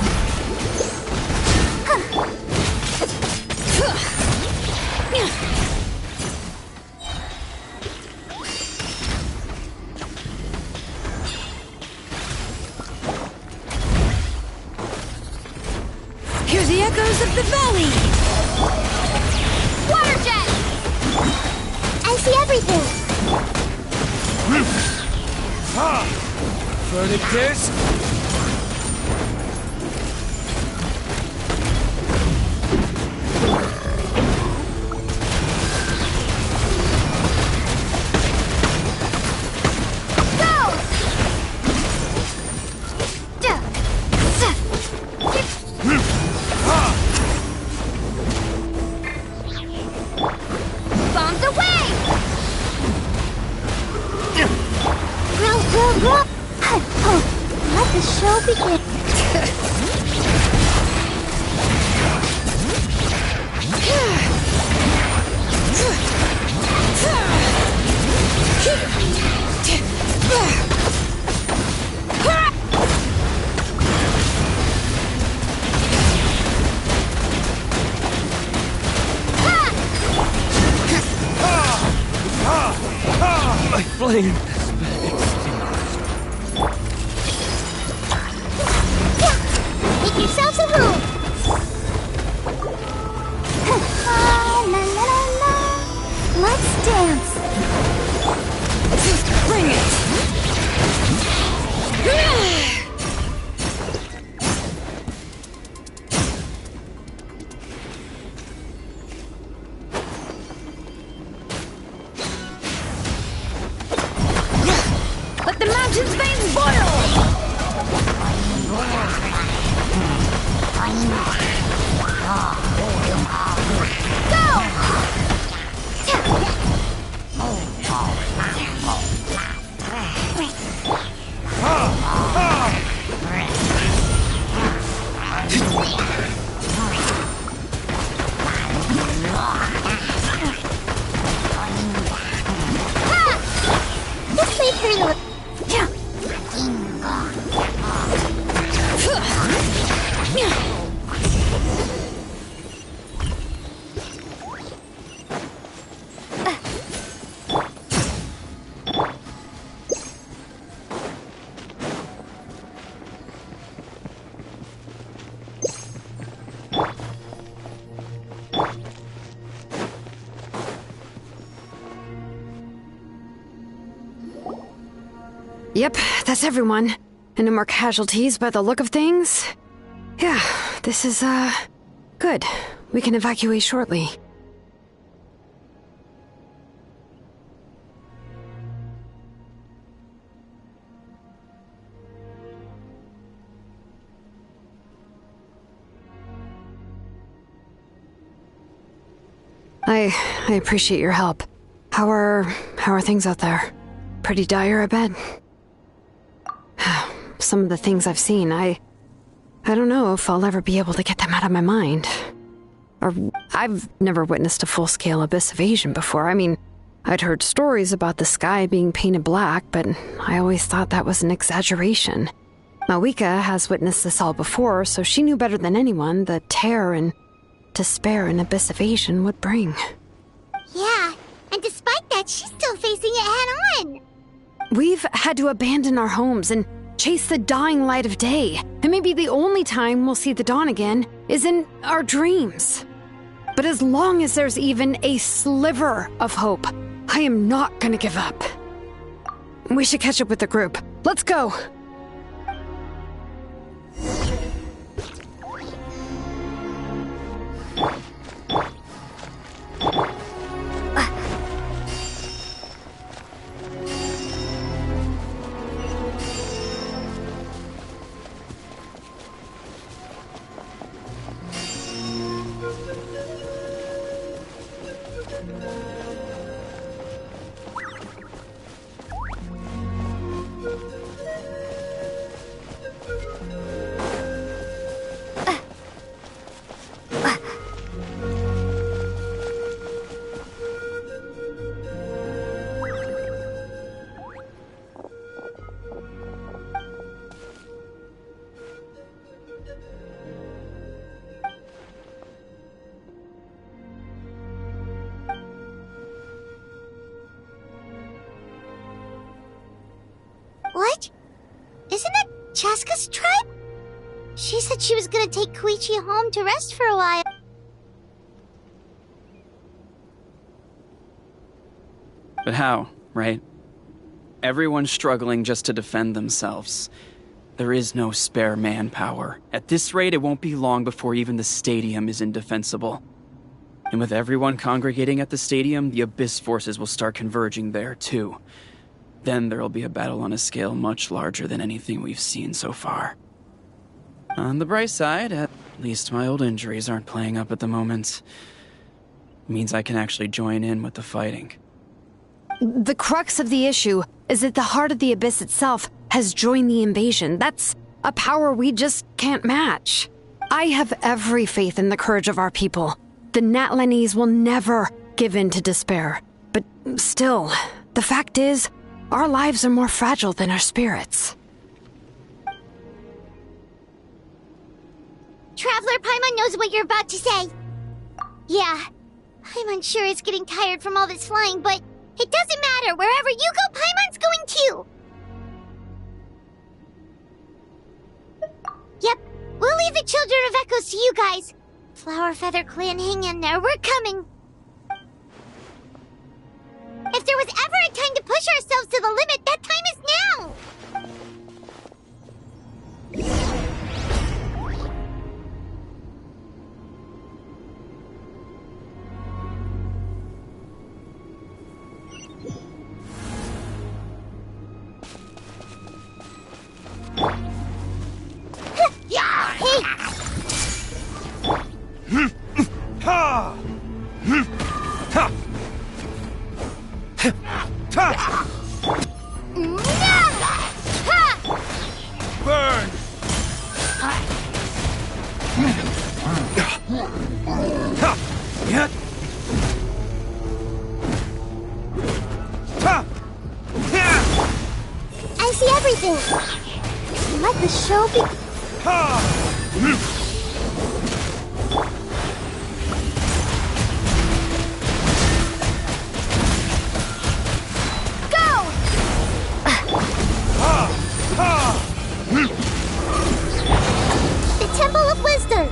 Hear the echoes of the valley! Water jet! I see everything. Verticus! Bombs away! Let the show begin. My flame! Make yourselves at home. La la la la. Let's dance. Bring it! Let the mountain's veins boil! This may hurt a little. Yep, that's everyone. And no more casualties by the look of things. Yeah, this is, good. We can evacuate shortly. I appreciate your help. How are things out there? Pretty dire, I bet. Some of the things I've seen, I don't know if I'll ever be able to get them out of my mind. Or I've never witnessed a full-scale abyss invasion before. I mean, I'd heard stories about the sky being painted black, but I always thought that was an exaggeration. Mawika has witnessed this all before, so she knew better than anyone the terror and despair an abyss invasion would bring. Yeah, and despite that, she's still facing it head-on. We've had to abandon our homes and chase the dying light of day. And maybe the only time we'll see the dawn again is in our dreams. But as long as there's even a sliver of hope, I am not gonna give up. We should catch up with the group. Let's go! What? Isn't that Chaska's tribe? She said she was gonna take Koichi home to rest for a while. But how, right? Everyone's struggling just to defend themselves. There is no spare manpower. At this rate, it won't be long before even the stadium is indefensible. And with everyone congregating at the stadium, the Abyss forces will start converging there, too. Then there'll be a battle on a scale much larger than anything we've seen so far. On the bright side, at least my old injuries aren't playing up at the moment. Means I can actually join in with the fighting. The crux of the issue is that the heart of the Abyss itself has joined the invasion. That's a power we just can't match. I have every faith in the courage of our people. The Natlanese will never give in to despair. But still, the fact is, our lives are more fragile than our spirits. Traveler Paimon knows what you're about to say. Yeah, Paimon sure is getting tired from all this flying, but it doesn't matter. Wherever you go, Paimon's going too. Yep, we'll leave the Children of Echoes to you guys. Flower Feather Clan, hang in there. We're coming. If there was ever a time to push ourselves to the limit, that time is now. Burn! I see everything. Let the show be. The Temple of Wisdom.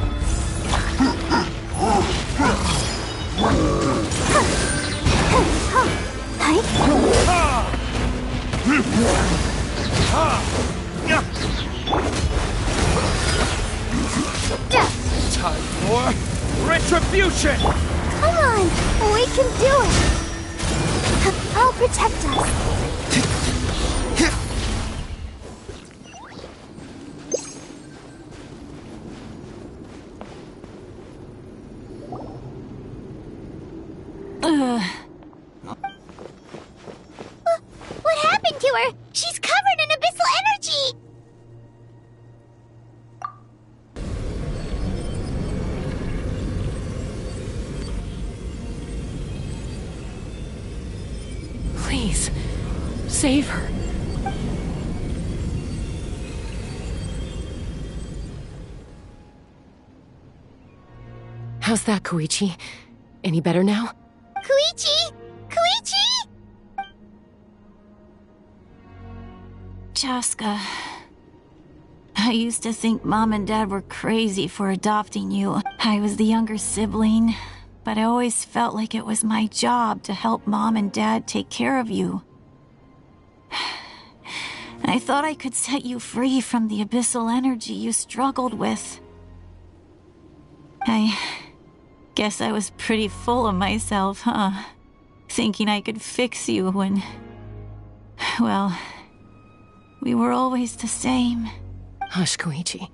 Time for retribution! Come on, we can do it. I'll protect us. What happened to her? She's covered in abyssal energy! Please, save her. How's that, Koichi? Any better now? Koichi! Koichi! Chaska, I used to think Mom and Dad were crazy for adopting you. I was the younger sibling, but I always felt like it was my job to help Mom and Dad take care of you. I thought I could set you free from the abyssal energy you struggled with. I guess I was pretty full of myself, huh? Thinking I could fix you when... well, we were always the same. Hush, Koichi.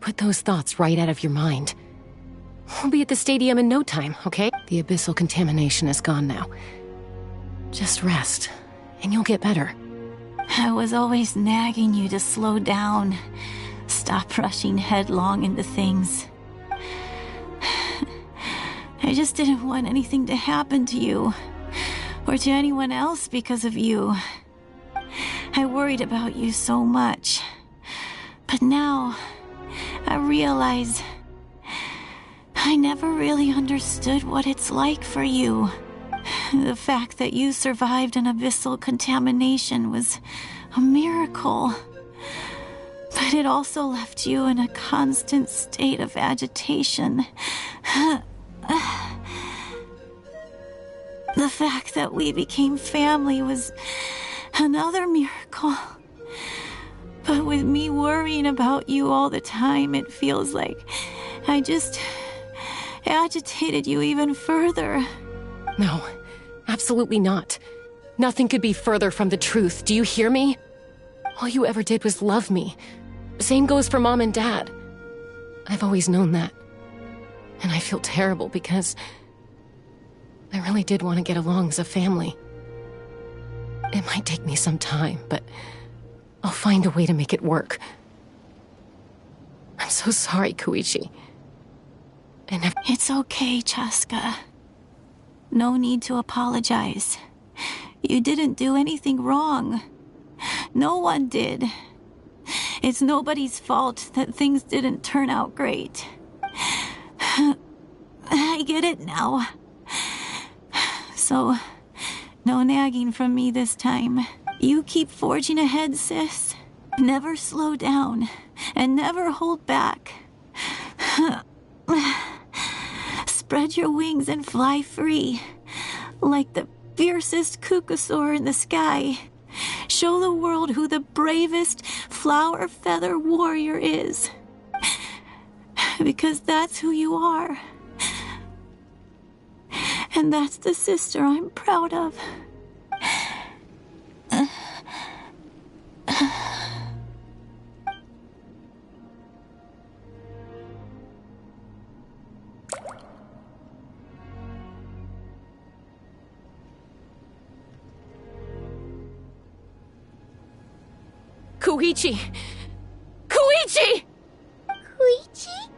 Put those thoughts right out of your mind. We'll be at the stadium in no time, okay? The abyssal contamination is gone now. Just rest, and you'll get better. I was always nagging you to slow down. Stop rushing headlong into things. I just didn't want anything to happen to you, or to anyone else because of you. I worried about you so much. But now, I realize I never really understood what it's like for you. The fact that you survived an abyssal contamination was a miracle. But it also left you in a constant state of agitation. The fact that we became family was another miracle. But with me worrying about you all the time, it feels like I just agitated you even further. No, absolutely not. Nothing could be further from the truth. Do you hear me? All you ever did was love me. Same goes for Mom and Dad. I've always known that. And I feel terrible because I really did want to get along as a family. It might take me some time, but I'll find a way to make it work. I'm so sorry, Koichi. It's okay, Chaska. No need to apologize. You didn't do anything wrong. No one did. It's nobody's fault that things didn't turn out great. I get it now. So, no nagging from me this time. You keep forging ahead, sis. Never slow down, and never hold back. Spread your wings and fly free, like the fiercest kukusaur in the sky. Show the world who the bravest flower feather warrior is. Because that's who you are. And that's the sister I'm proud of. Koichi! Koichi! Koichi?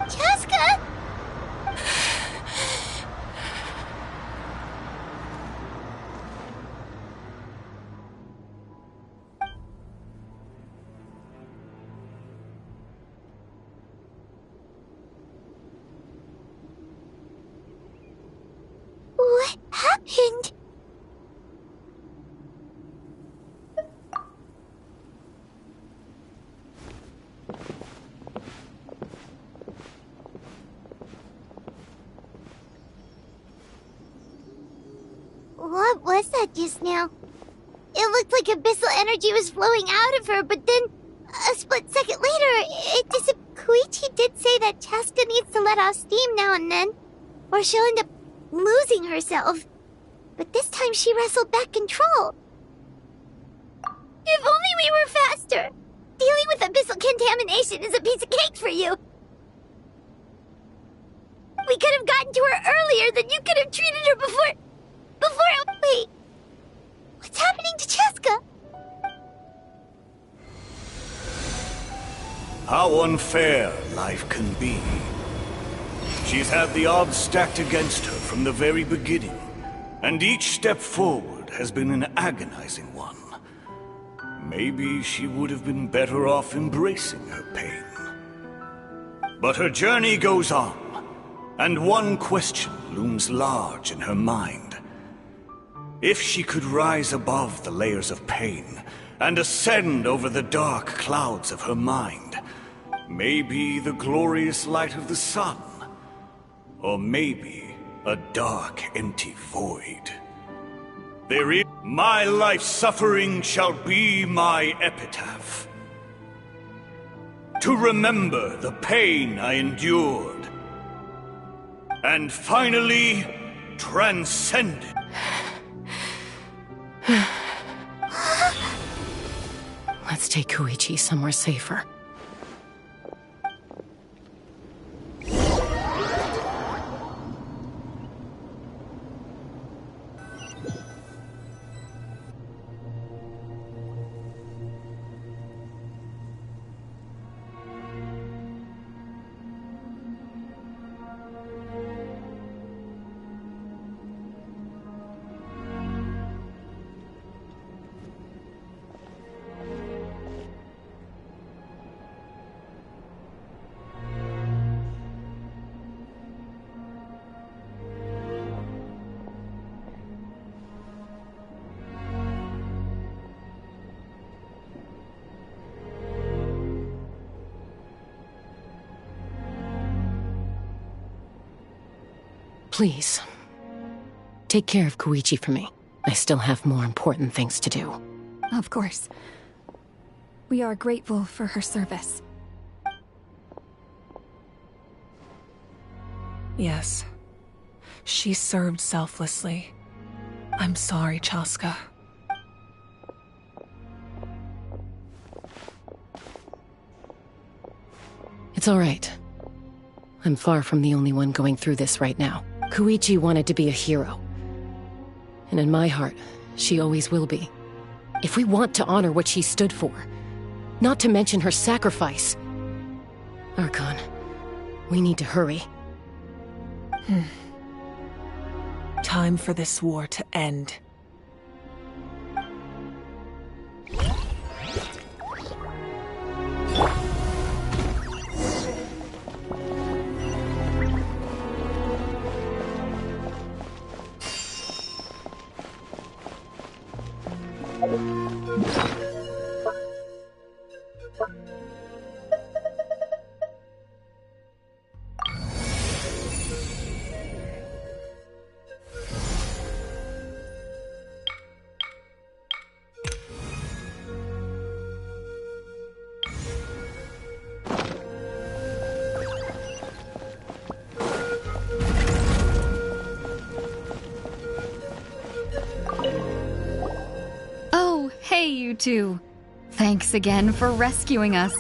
Chaska? What happened? What was that just now? It looked like abyssal energy was flowing out of her, but then a split second later, it disappeared. Koichi did say that Chaska needs to let off steam now and then, or she'll end up losing herself. But this time she wrestled back control. If only we were faster! Dealing with abyssal contamination is a piece of cake for you! We could have gotten to her earlier, then you could have treated her before... Wait. What's happening to Chaska? How unfair life can be. She's had the odds stacked against her from the very beginning, and each step forward has been an agonizing one. Maybe she would have been better off embracing her pain. But her journey goes on, and one question looms large in her mind. If she could rise above the layers of pain and ascend over the dark clouds of her mind, maybe the glorious light of the sun, or maybe a dark, empty void. My life's suffering shall be my epitaph. To remember the pain I endured, and finally transcend it. Let's take Koichi somewhere safer. Please, take care of Koichi for me. I still have more important things to do. Of course. We are grateful for her service. Yes. She served selflessly. I'm sorry, Chaska. It's all right. I'm far from the only one going through this right now. Koichi wanted to be a hero. And in my heart, she always will be. If we want to honor what she stood for, not to mention her sacrifice. Archon, we need to hurry. Time for this war to end. Hey, you two. Thanks again for rescuing us.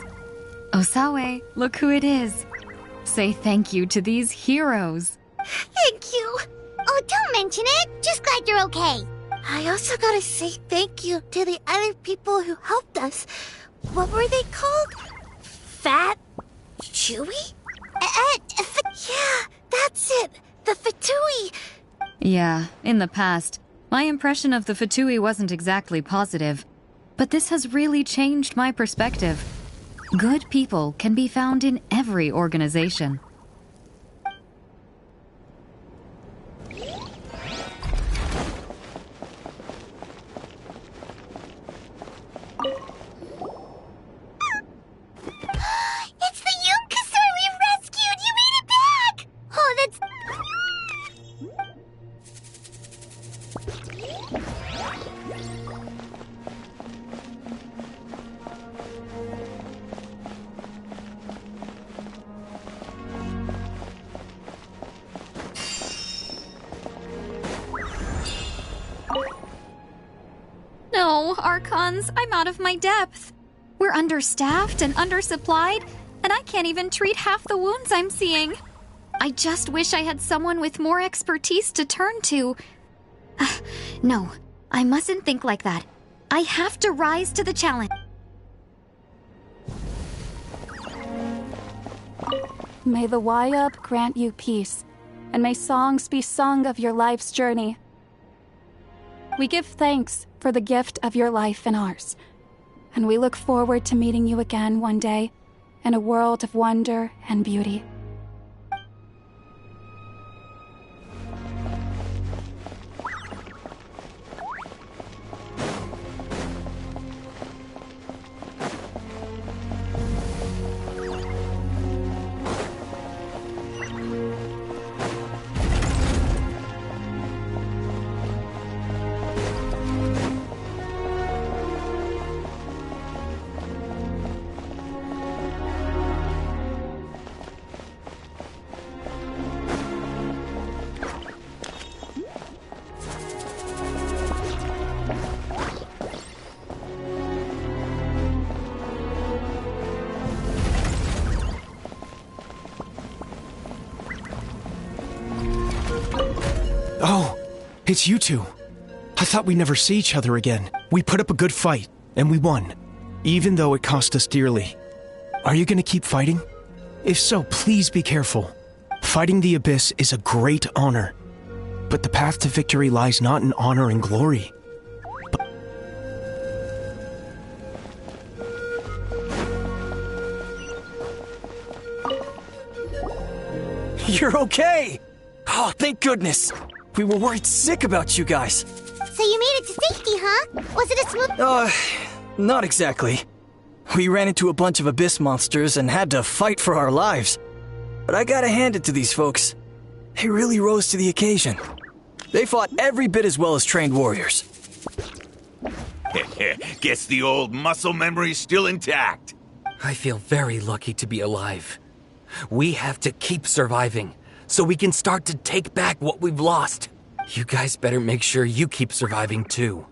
Osawe, look who it is. Say thank you to these heroes. Thank you. Oh, don't mention it. Just glad you're okay. I also gotta say thank you to the other people who helped us. What were they called? Fat? Chewy? Yeah, that's it. The Fatui. Yeah, in the past, my impression of the Fatui wasn't exactly positive. But this has really changed my perspective. Good people can be found in every organization. It's the Yunkasur we rescued! You made it back! Oh, that's... No, Archons, I'm out of my depth. We're understaffed and undersupplied, and I can't even treat half the wounds I'm seeing. I just wish I had someone with more expertise to turn to. No, I mustn't think like that. I have to rise to the challenge. May the Wayub grant you peace, and may songs be sung of your life's journey. We give thanks for the gift of your life and ours, and we look forward to meeting you again one day in a world of wonder and beauty. Oh, it's you two. I thought we'd never see each other again. We put up a good fight, and we won, even though it cost us dearly. Are you gonna keep fighting? If so, please be careful. Fighting the Abyss is a great honor, but the path to victory lies not in honor and glory. You're okay! Oh, thank goodness! We were worried sick about you guys. So you made it to safety, huh? Was it a smooth... Not exactly. We ran into a bunch of Abyss monsters and had to fight for our lives. But I gotta hand it to these folks. They really rose to the occasion. They fought every bit as well as trained warriors. Guess the old muscle memory's still intact. I feel very lucky to be alive. We have to keep surviving, so we can start to take back what we've lost. You guys better make sure you keep surviving too.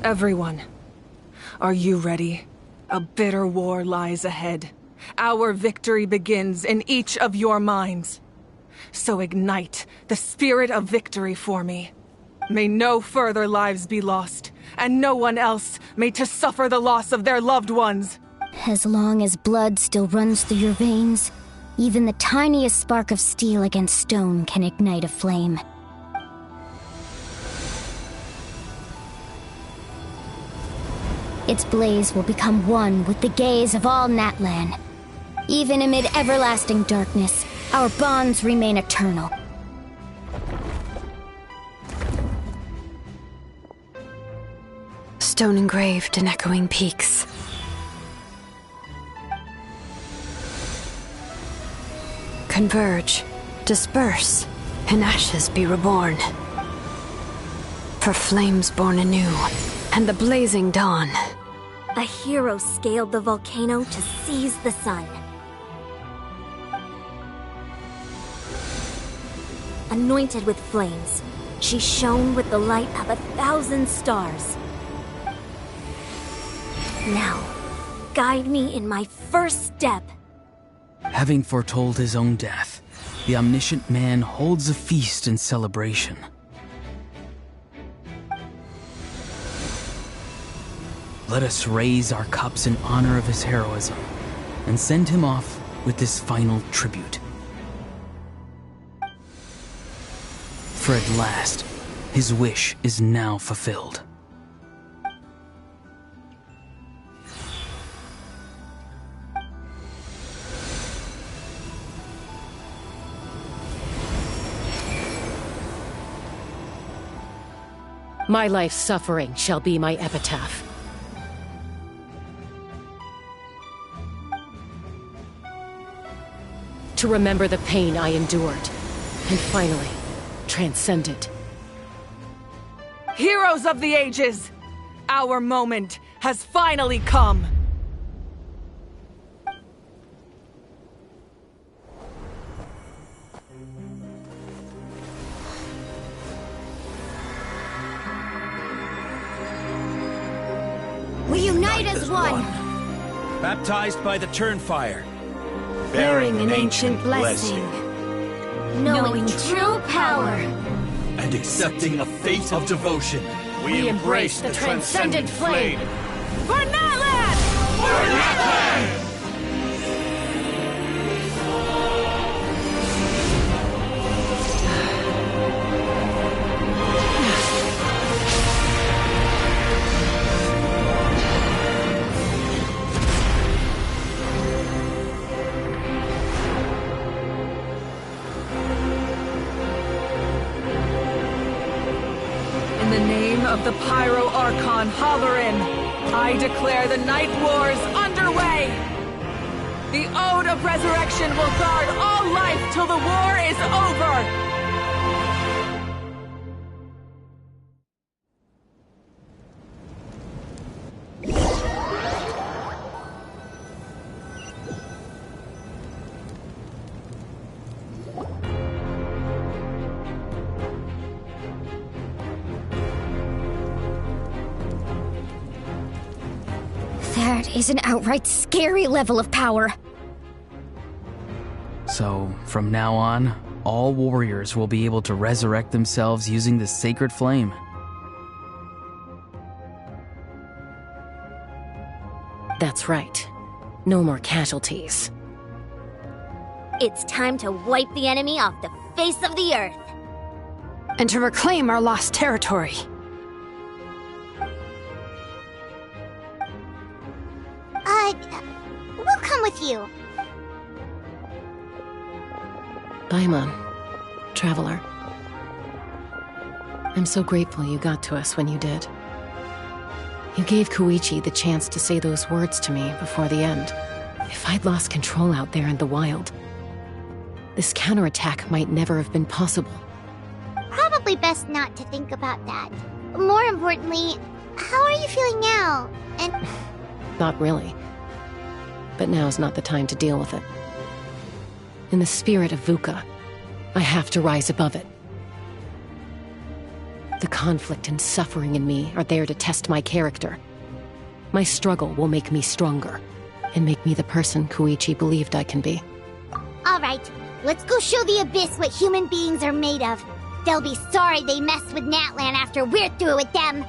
Everyone, are you ready? A bitter war lies ahead. Our victory begins in each of your minds. So ignite the spirit of victory for me. May no further lives be lost, and no one else may to suffer the loss of their loved ones. As long as blood still runs through your veins, even the tiniest spark of steel against stone can ignite a flame. Its blaze will become one with the gaze of all Natlan. Even amid everlasting darkness, our bonds remain eternal. Stone engraved in echoing peaks. Converge, disperse, in ashes be reborn. For flames born anew, and the blazing dawn. A hero scaled the volcano to seize the sun. Anointed with flames, she shone with the light of 1,000 stars. Now, guide me in my first step. Having foretold his own death, the omniscient man holds a feast in celebration. Let us raise our cups in honor of his heroism and send him off with this final tribute. For at last, his wish is now fulfilled. My life's suffering shall be my epitaph. To remember the pain I endured, and finally, transcended. Heroes of the ages! Our moment has finally come! We unite as one! Baptized by the Turnfire. Bearing an ancient blessing. Knowing true power. And accepting a fate of devotion. We embrace the transcendent flame. For Natlan! For Natlan! In the name of the Pyro Archon Halloran, I declare the Night Wars underway! The Ode of Resurrection will guard all life till the war is over! That is an outright scary level of power. So, from now on, all warriors will be able to resurrect themselves using the sacred flame. That's right. No more casualties. It's time to wipe the enemy off the face of the earth. And to reclaim our lost territory. We'll come with you. Paimon, traveler. I'm so grateful you got to us when you did. You gave Koichi the chance to say those words to me before the end. If I'd lost control out there in the wild, this counterattack might never have been possible. Probably best not to think about that. More importantly, how are you feeling now? And Not really. But now's not the time to deal with it. In the spirit of VUCA, I have to rise above it. The conflict and suffering in me are there to test my character. My struggle will make me stronger, and make me the person Koichi believed I can be. alright, let's go show the Abyss what human beings are made of. They'll be sorry they messed with Natlan after we're through with them.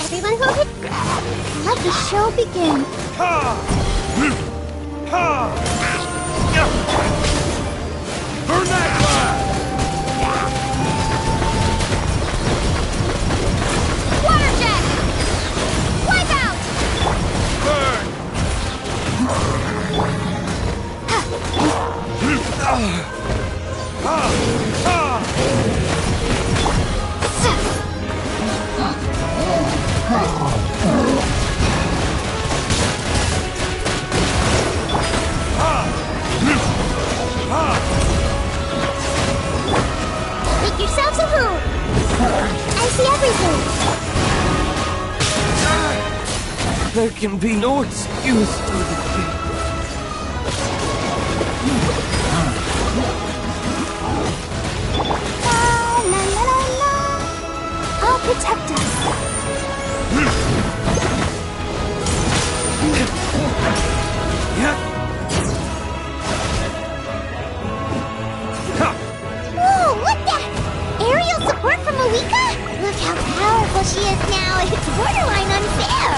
Everyone hold it. Let the show begin. Burn that glass! Water jet! Wipe out! Make yourselves a move! I see everything! There can be no excuse for the king. La la la la la! I'll protect us! Whoa, what the? Aerial support from Malika? Look how powerful she is now. It's borderline unfair.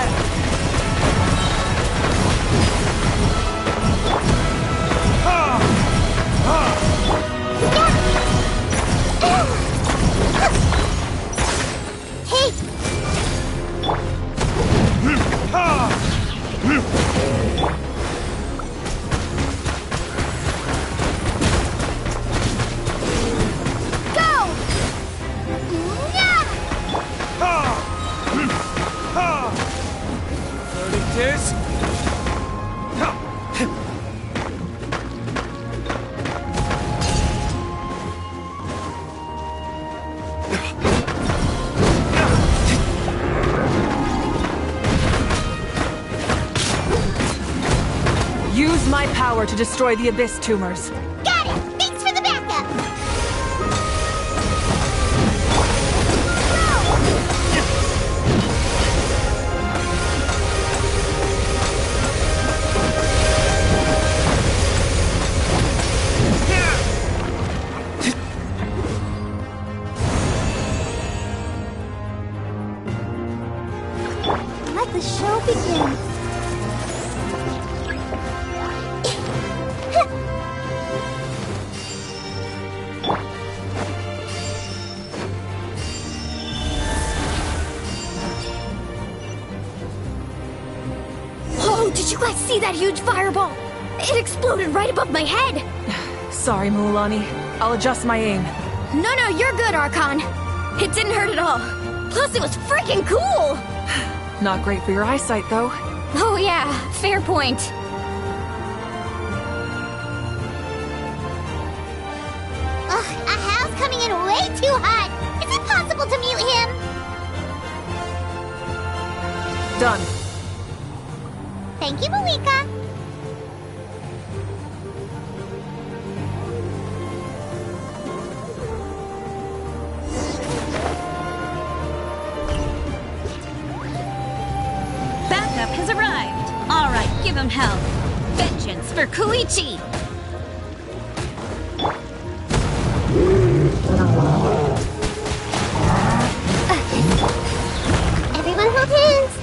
Hey! Go! Yeah! There it is. Use my power to destroy the Abyss tumors. Got it! Thanks for the backup! Let the show begin. Whoa, did you guys see that huge fireball? It exploded right above my head! Sorry, Mualani. I'll adjust my aim. No, you're good, Archon. It didn't hurt at all. Plus, it was freaking cool! Not great for your eyesight, though. Oh yeah, fair point. Ugh, Ahal's coming in way too hot! Is it possible to mute him? Done. Thank you, Malika. Backup has arrived. All right, give him hell. Vengeance for Koichi. Everyone hold hands.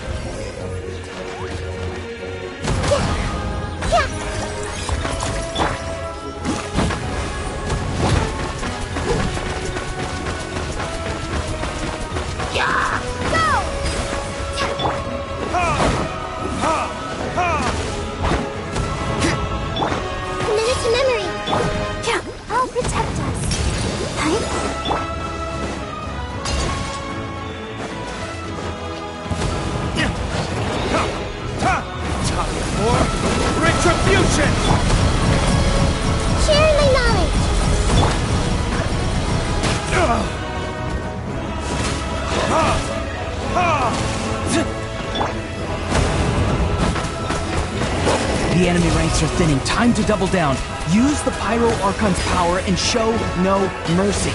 The enemy ranks are thinning. Time to double down. Use the Pyro Archon's power and show no mercy.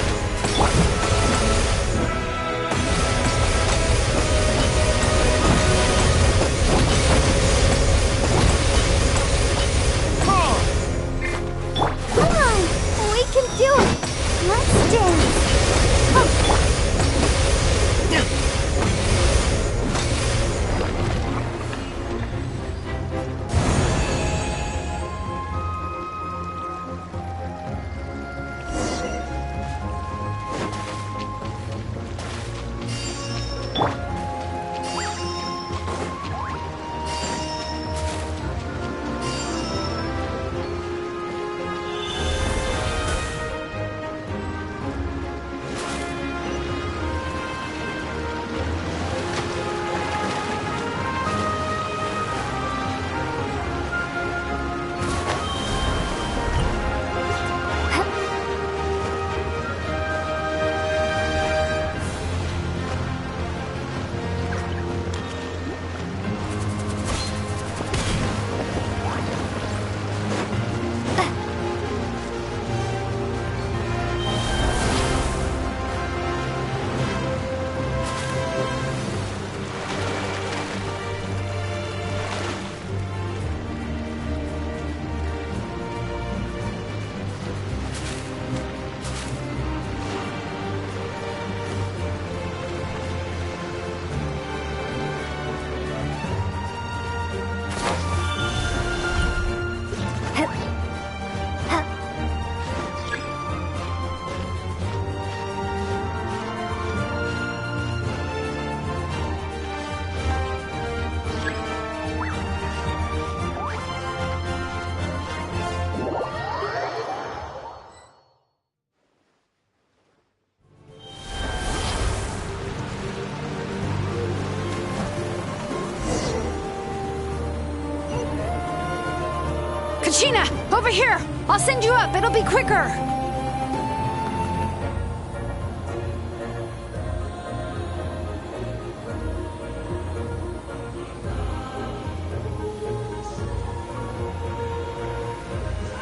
Come on, we can do it. Let's dance. Kachina, over here! I'll send you up, it'll be quicker!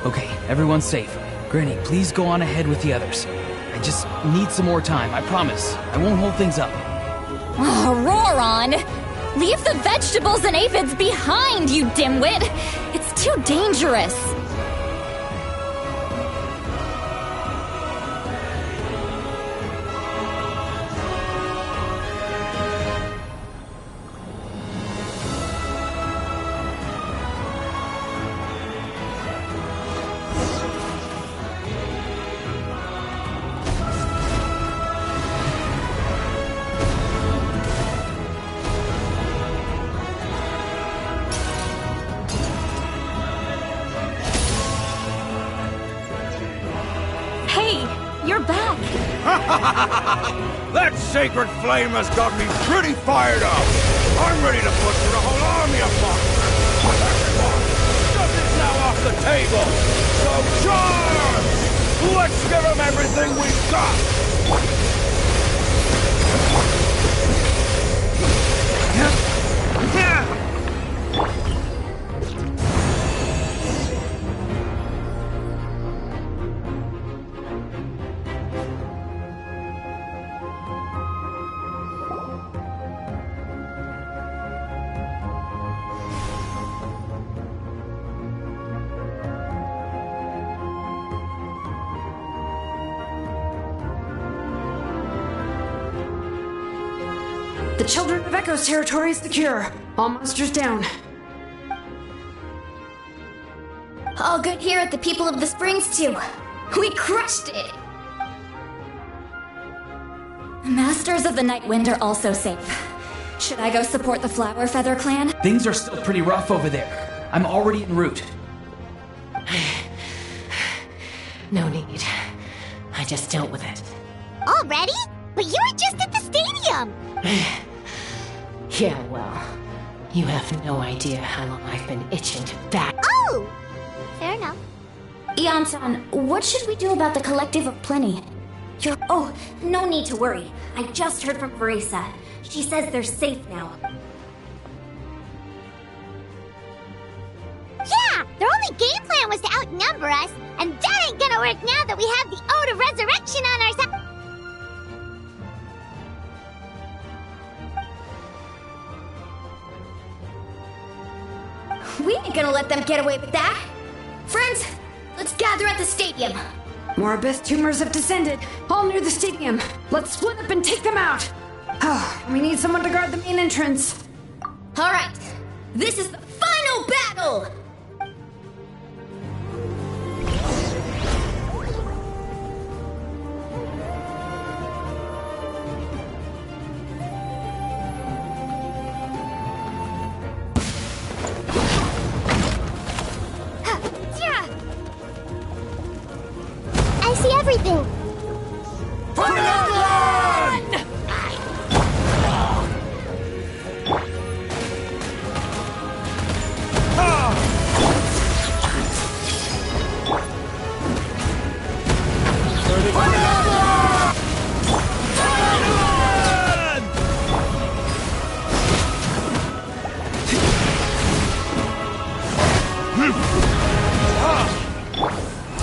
Okay, everyone's safe. Granny, please go on ahead with the others. I just need some more time, I promise. I won't hold things up. Oh, Roron! Leave the vegetables and aphids behind, you dimwit! It's too dangerous! That sacred flame has got me pretty fired up. I'm ready to butcher a whole army of monsters. Everyone, stuff is now off the table. So charge! Let's give them everything we've got. The Children of Echo's territory is secure. All monsters down. All good here at the People of the Springs, too. We crushed it! Masters of the Night Wind are also safe. Should I go support the Flower Feather clan? Things are still pretty rough over there. I'm already en route. No need. I just dealt with it. Already? But you were just at the stadium! Yeah, well, you have no idea how long I've been itching to back. Oh! Fair enough. Ian-san, what should we do about the Collective of Plenty? Oh, no need to worry. I just heard from Verisa. She says they're safe now. Yeah! Their only game plan was to outnumber us, and that ain't gonna work now that we have the Ode of Resurrection on our side. We ain't gonna let them get away with that. Friends, let's gather at the stadium. More abyss tumors have descended, all near the stadium. Let's split up and take them out. Oh, we need someone to guard the main entrance. All right, this is the final battle! I see everything.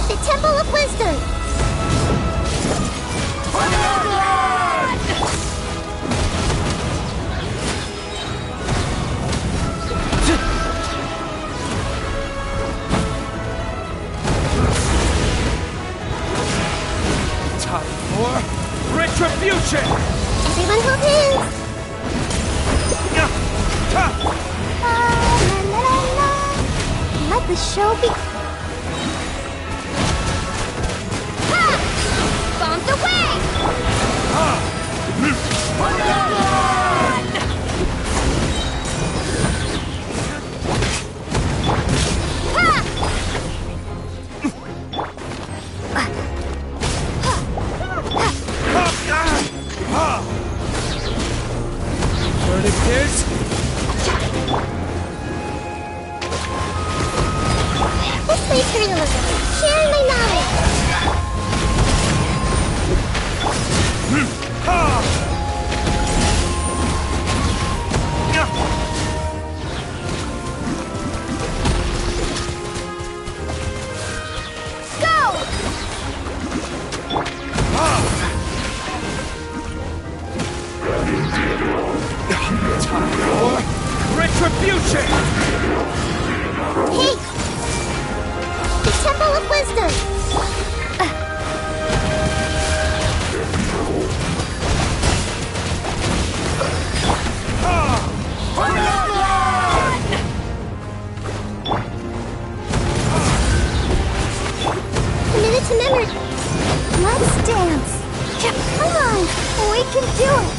The Temple of Wisdom. Time for retribution! Everyone hold hands! Let the show be... Ha! Bombs away! Verdict is... This way's journalism. Sharing my knowledge. Time for retribution! Hey! The Temple of Wisdom! A minute to memory. Let's dance. Come on, we can do it.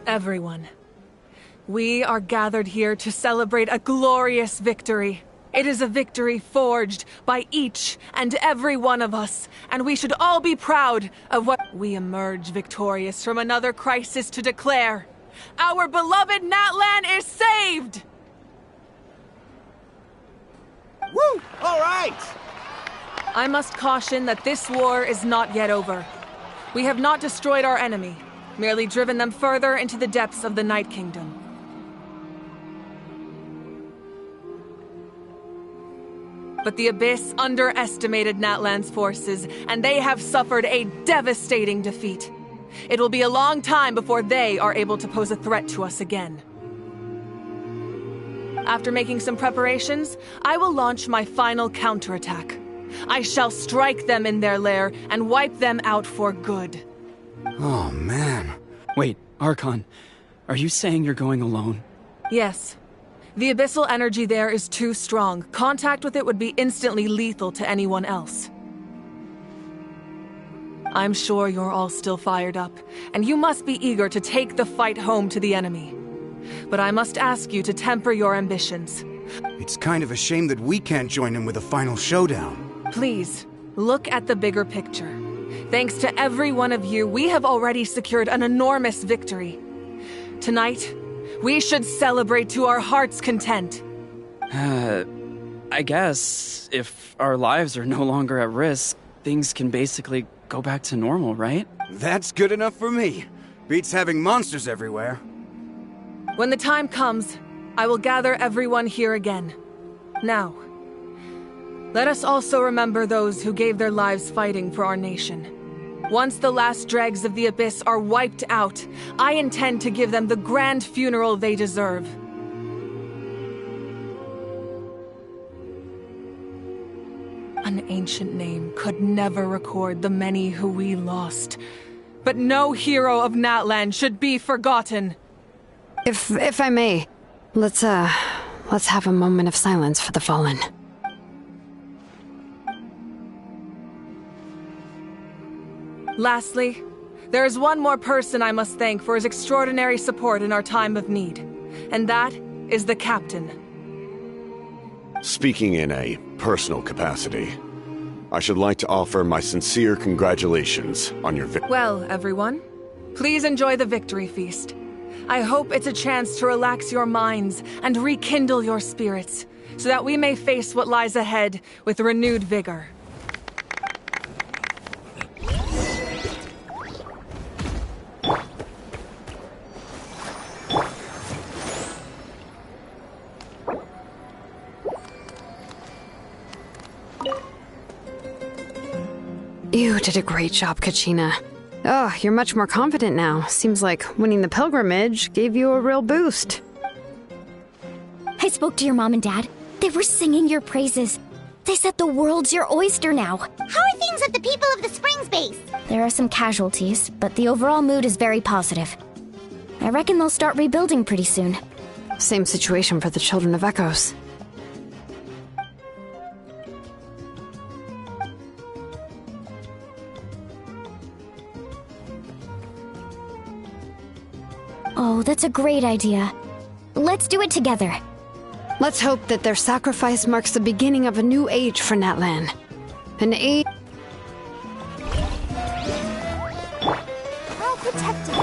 Everyone, we are gathered here to celebrate a glorious victory. It is a victory forged by each and every one of us, and we should all be proud of what we emerge victorious from another crisis to declare. Our beloved Natlan is saved! Woo! All right! I must caution that this war is not yet over. We have not destroyed our enemy, merely driven them further into the depths of the Night Kingdom. But the Abyss underestimated Natlan's forces, and they have suffered a devastating defeat. It will be a long time before they are able to pose a threat to us again. After making some preparations, I will launch my final counterattack. I shall strike them in their lair and wipe them out for good. Oh, man. Wait, Archon, are you saying you're going alone? Yes. The abyssal energy there is too strong. Contact with it would be instantly lethal to anyone else. I'm sure you're all still fired up, and you must be eager to take the fight home to the enemy. But I must ask you to temper your ambitions. It's kind of a shame that we can't join him with a final showdown. Please, look at the bigger picture. Thanks to every one of you, we have already secured an enormous victory. Tonight, we should celebrate to our heart's content. I guess if our lives are no longer at risk, things can basically go back to normal, right? That's good enough for me. Beats having monsters everywhere. When the time comes, I will gather everyone here again. Now, let us also remember those who gave their lives fighting for our nation. Once the last dregs of the Abyss are wiped out, I intend to give them the grand funeral they deserve. An ancient name could never record the many who we lost. But no hero of Natlan should be forgotten. If I may, let's have a moment of silence for the fallen. Lastly, there is one more person I must thank for his extraordinary support in our time of need, and that is the Captain. Speaking in a personal capacity, I should like to offer my sincere congratulations on your victory. Well, everyone, please enjoy the victory feast. I hope it's a chance to relax your minds and rekindle your spirits, so that we may face what lies ahead with renewed vigor. You did a great job, Kachina. Oh, you're much more confident now. Seems like winning the pilgrimage gave you a real boost. I spoke to your mom and dad. They were singing your praises. They said the world's your oyster now. How are things at the People of the Springs base? There are some casualties, but the overall mood is very positive. I reckon they'll start rebuilding pretty soon. Same situation for the Children of Echoes. Oh, that's a great idea. Let's do it together. Let's hope that their sacrifice marks the beginning of a new age for Natlan. An age... I'll protect it.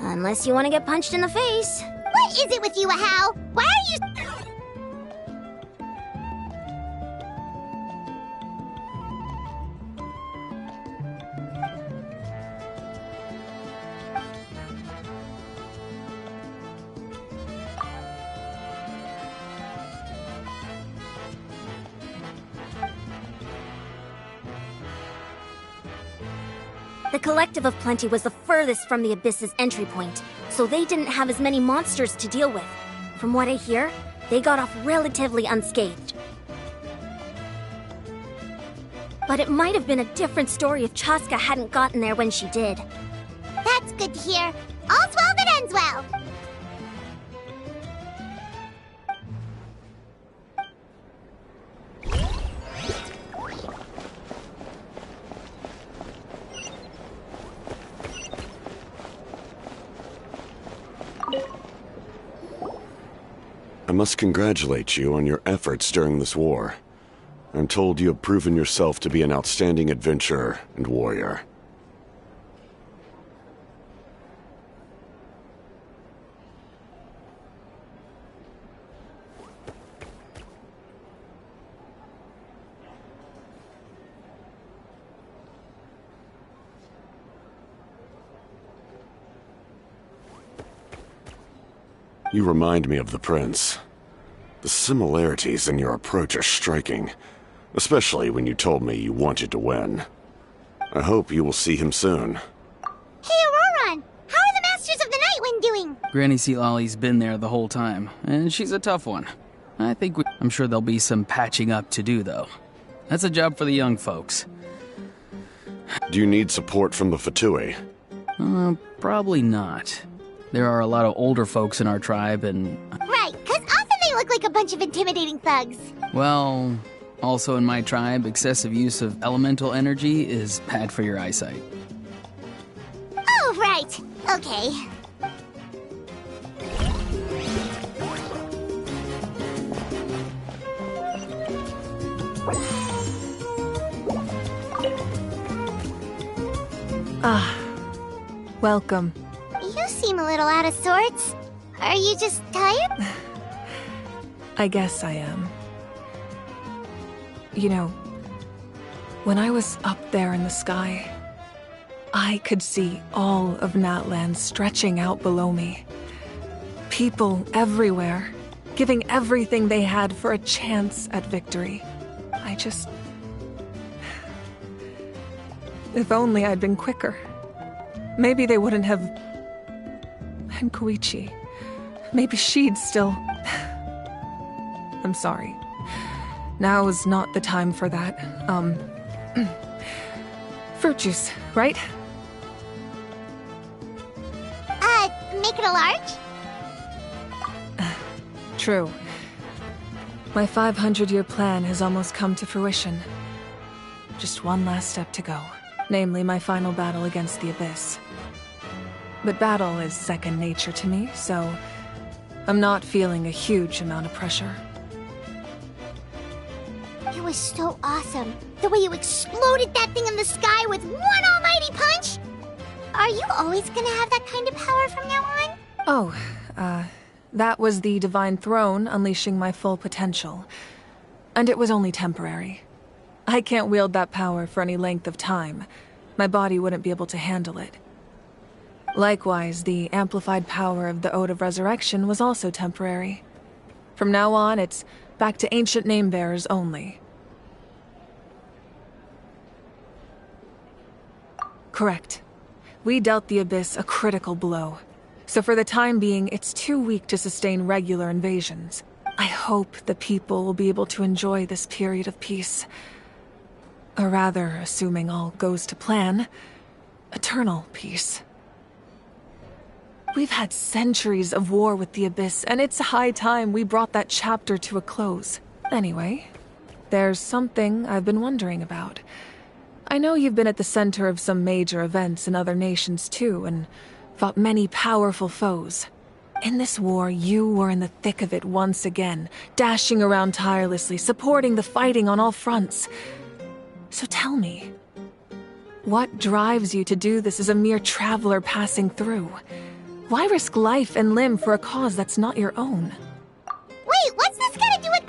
Unless you want to get punched in the face. What is it with you, Ahau? Why are you... The Collective of Plenty was the furthest from the Abyss's entry point, so they didn't have as many monsters to deal with. From what I hear, they got off relatively unscathed. But it might have been a different story if Chaska hadn't gotten there when she did. That's good to hear. All's well that ends well. I must congratulate you on your efforts during this war. I'm told you have proven yourself to be an outstanding adventurer and warrior. You remind me of the Prince. The similarities in your approach are striking, especially when you told me you wanted to win. I hope you will see him soon. Hey, Auroron! How are the Masters of the Nightwind doing? Granny Sealolly's been there the whole time, and she's a tough one. I'm sure there'll be some patching up to do, though. That's a job for the young folks. Do you need support from the Fatui? Probably not. There are a lot of older folks in our tribe, and... Right, because often they look like a bunch of intimidating thugs. Well, also in my tribe, excessive use of elemental energy is bad for your eyesight. Oh, right. Okay. Welcome. You seem a little out of sorts. Are you just tired? I guess I am. You know, when I was up there in the sky, I could see all of Natlan stretching out below me. People everywhere, giving everything they had for a chance at victory. If only I'd been quicker. Maybe they wouldn't have... And Koichi. Maybe she'd still... I'm sorry. Now is not the time for that. Fruit juice, right? Make it a large? True. My 500-year plan has almost come to fruition. Just one last step to go. Namely, my final battle against the Abyss. But battle is second nature to me, so I'm not feeling a huge amount of pressure. It was so awesome. The way you exploded that thing in the sky with one almighty punch! Are you always gonna have that kind of power from now on? Oh, that was the Divine Throne unleashing my full potential. And it was only temporary. I can't wield that power for any length of time. My body wouldn't be able to handle it. Likewise, the amplified power of the Ode of Resurrection was also temporary. From now on, it's back to ancient name-bearers only. Correct. We dealt the Abyss a critical blow. So for the time being, it's too weak to sustain regular invasions. I hope the people will be able to enjoy this period of peace. Or rather, assuming all goes to plan, eternal peace. We've had centuries of war with the Abyss, and it's high time we brought that chapter to a close. Anyway, there's something I've been wondering about. I know you've been at the center of some major events in other nations too, and fought many powerful foes. In this war, you were in the thick of it once again, dashing around tirelessly, supporting the fighting on all fronts. So tell me, what drives you to do this as a mere traveler passing through? Why risk life and limb for a cause that's not your own? Wait, what's this got to do with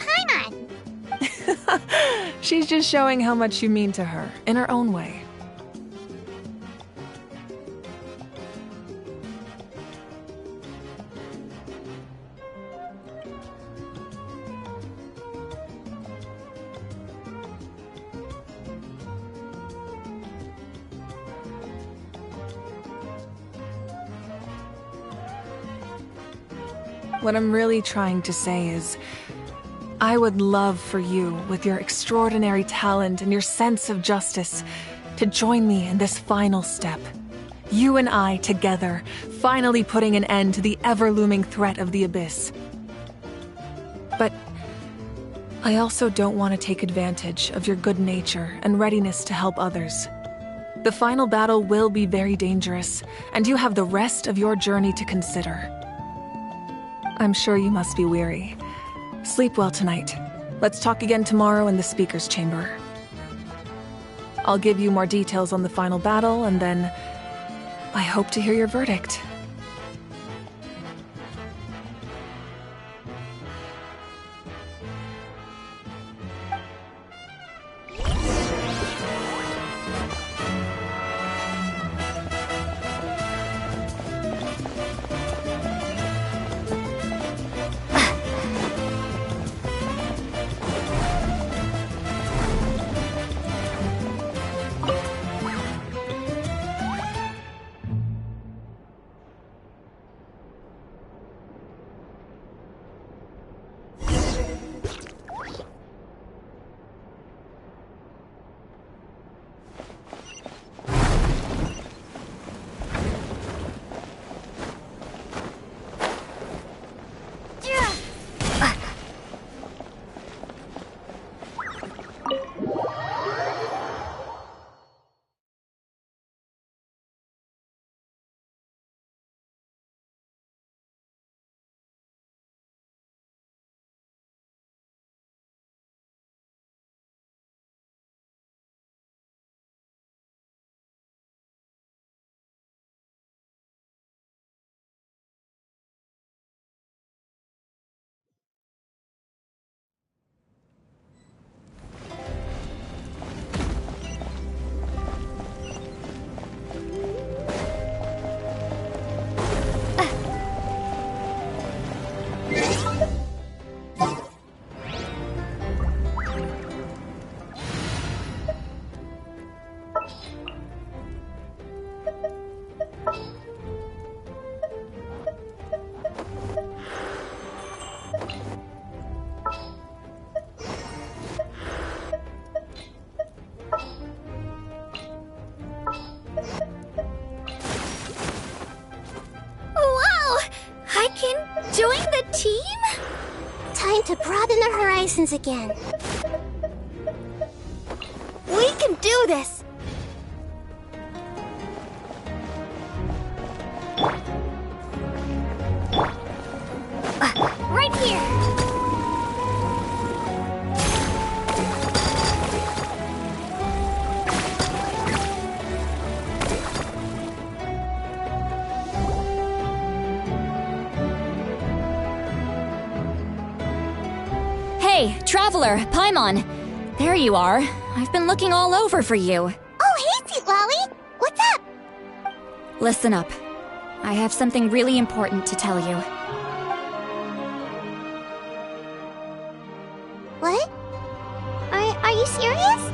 Paimon? She's just showing how much you mean to her, in her own way. What I'm really trying to say is, I would love for you, with your extraordinary talent and your sense of justice, to join me in this final step. You and I together, finally putting an end to the ever-looming threat of the Abyss. But I also don't want to take advantage of your good nature and readiness to help others. The final battle will be very dangerous, and you have the rest of your journey to consider. I'm sure you must be weary. Sleep well tonight. Let's talk again tomorrow in the speaker's chamber. I'll give you more details on the final battle, and then I hope to hear your verdict. To broaden our horizons again. We can do this! Right here! Hey, Traveler, Paimon. There you are. I've been looking all over for you. Oh, hey, Sweet Lolly! What's up? Listen up. I have something really important to tell you. What? Are you serious?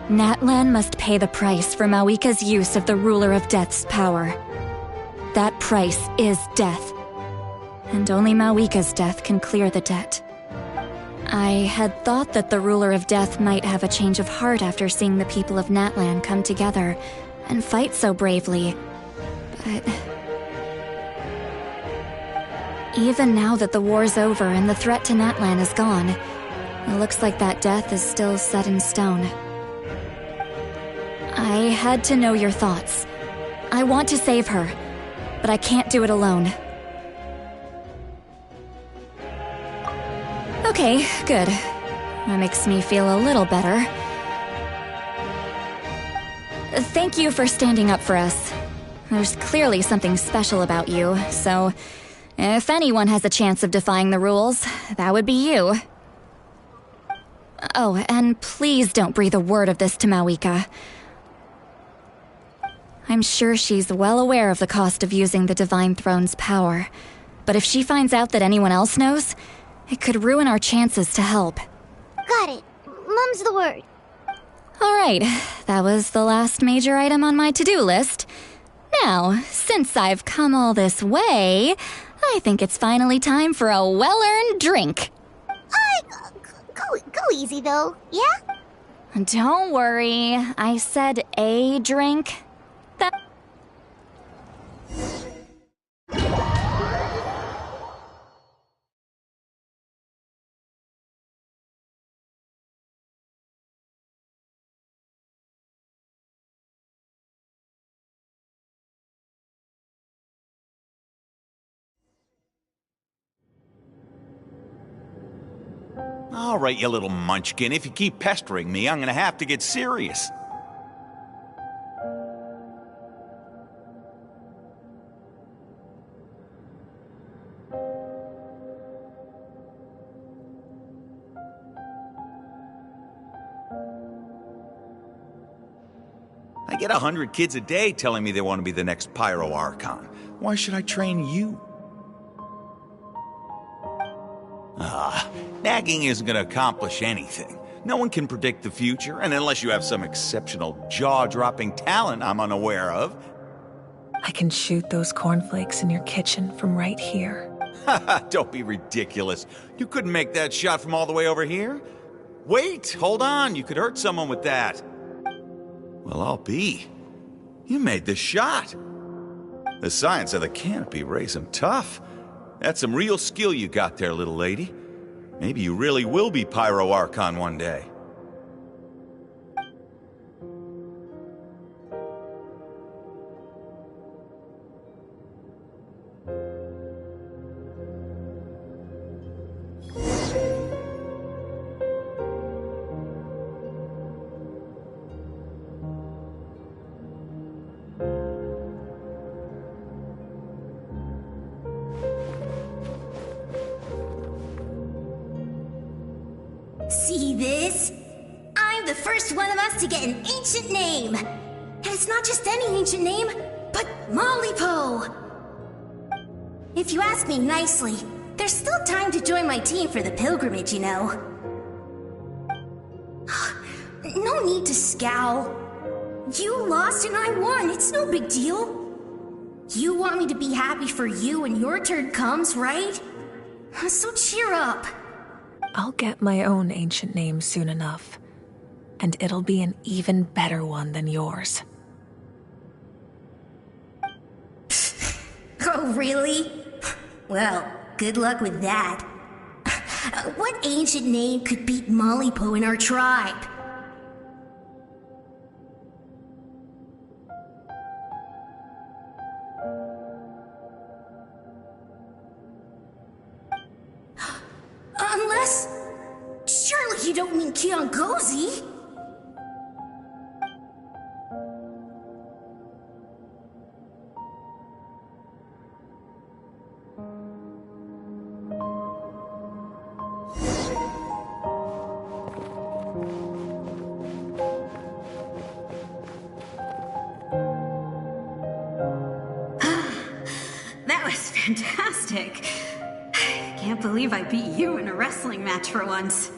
Natlan must pay the price for Mawika's use of the Ruler of Death's power. That price is death. And only Mawika's death can clear the debt. I had thought that the ruler of death might have a change of heart after seeing the people of Natlan come together and fight so bravely. But even now that the war's over and the threat to Natlan is gone, it looks like that death is still set in stone. I had to know your thoughts. I want to save her, but I can't do it alone. Okay, good. That makes me feel a little better. Thank you for standing up for us. There's clearly something special about you, so if anyone has a chance of defying the rules, that would be you. Oh, and please don't breathe a word of this to Mawika. I'm sure she's well aware of the cost of using the Divine Throne's power, but if she finds out that anyone else knows, it could ruin our chances to help. Got it. Mum's the word. Alright, that was the last major item on my to-do list. Now, since I've come all this way, I think it's finally time for a well-earned drink. Go easy, though, yeah? Don't worry, I said a drink. All right, you little munchkin. If you keep pestering me, I'm gonna have to get serious. I get 100 kids a day telling me they want to be the next Pyro Archon. Why should I train you? Nagging isn't going to accomplish anything. No one can predict the future, and unless you have some exceptional jaw-dropping talent I'm unaware of. I can shoot those cornflakes in your kitchen from right here. Don't be ridiculous. You couldn't make that shot from all the way over here? Wait, hold on. You could hurt someone with that. Well, I'll be. You made the shot. The science of the canopy raised some tough. That's some real skill you got there, little lady. Maybe you really will be Pyro Archon one day. See this? I'm the first one of us to get an ancient name. And it's not just any ancient name, but Mollypo. If you ask me nicely, there's still time to join my team for the pilgrimage, you know. No need to scowl. You lost and I won, it's no big deal. You want me to be happy for you when your turn comes, right? So cheer up. I'll get my own ancient name soon enough, and it'll be an even better one than yours. Oh, really? Well, good luck with that. What ancient name could beat Mollypo in our tribe? Unless... surely you don't mean Kiangozi? That was fantastic. Can't believe I beat you in a wrestling match for once.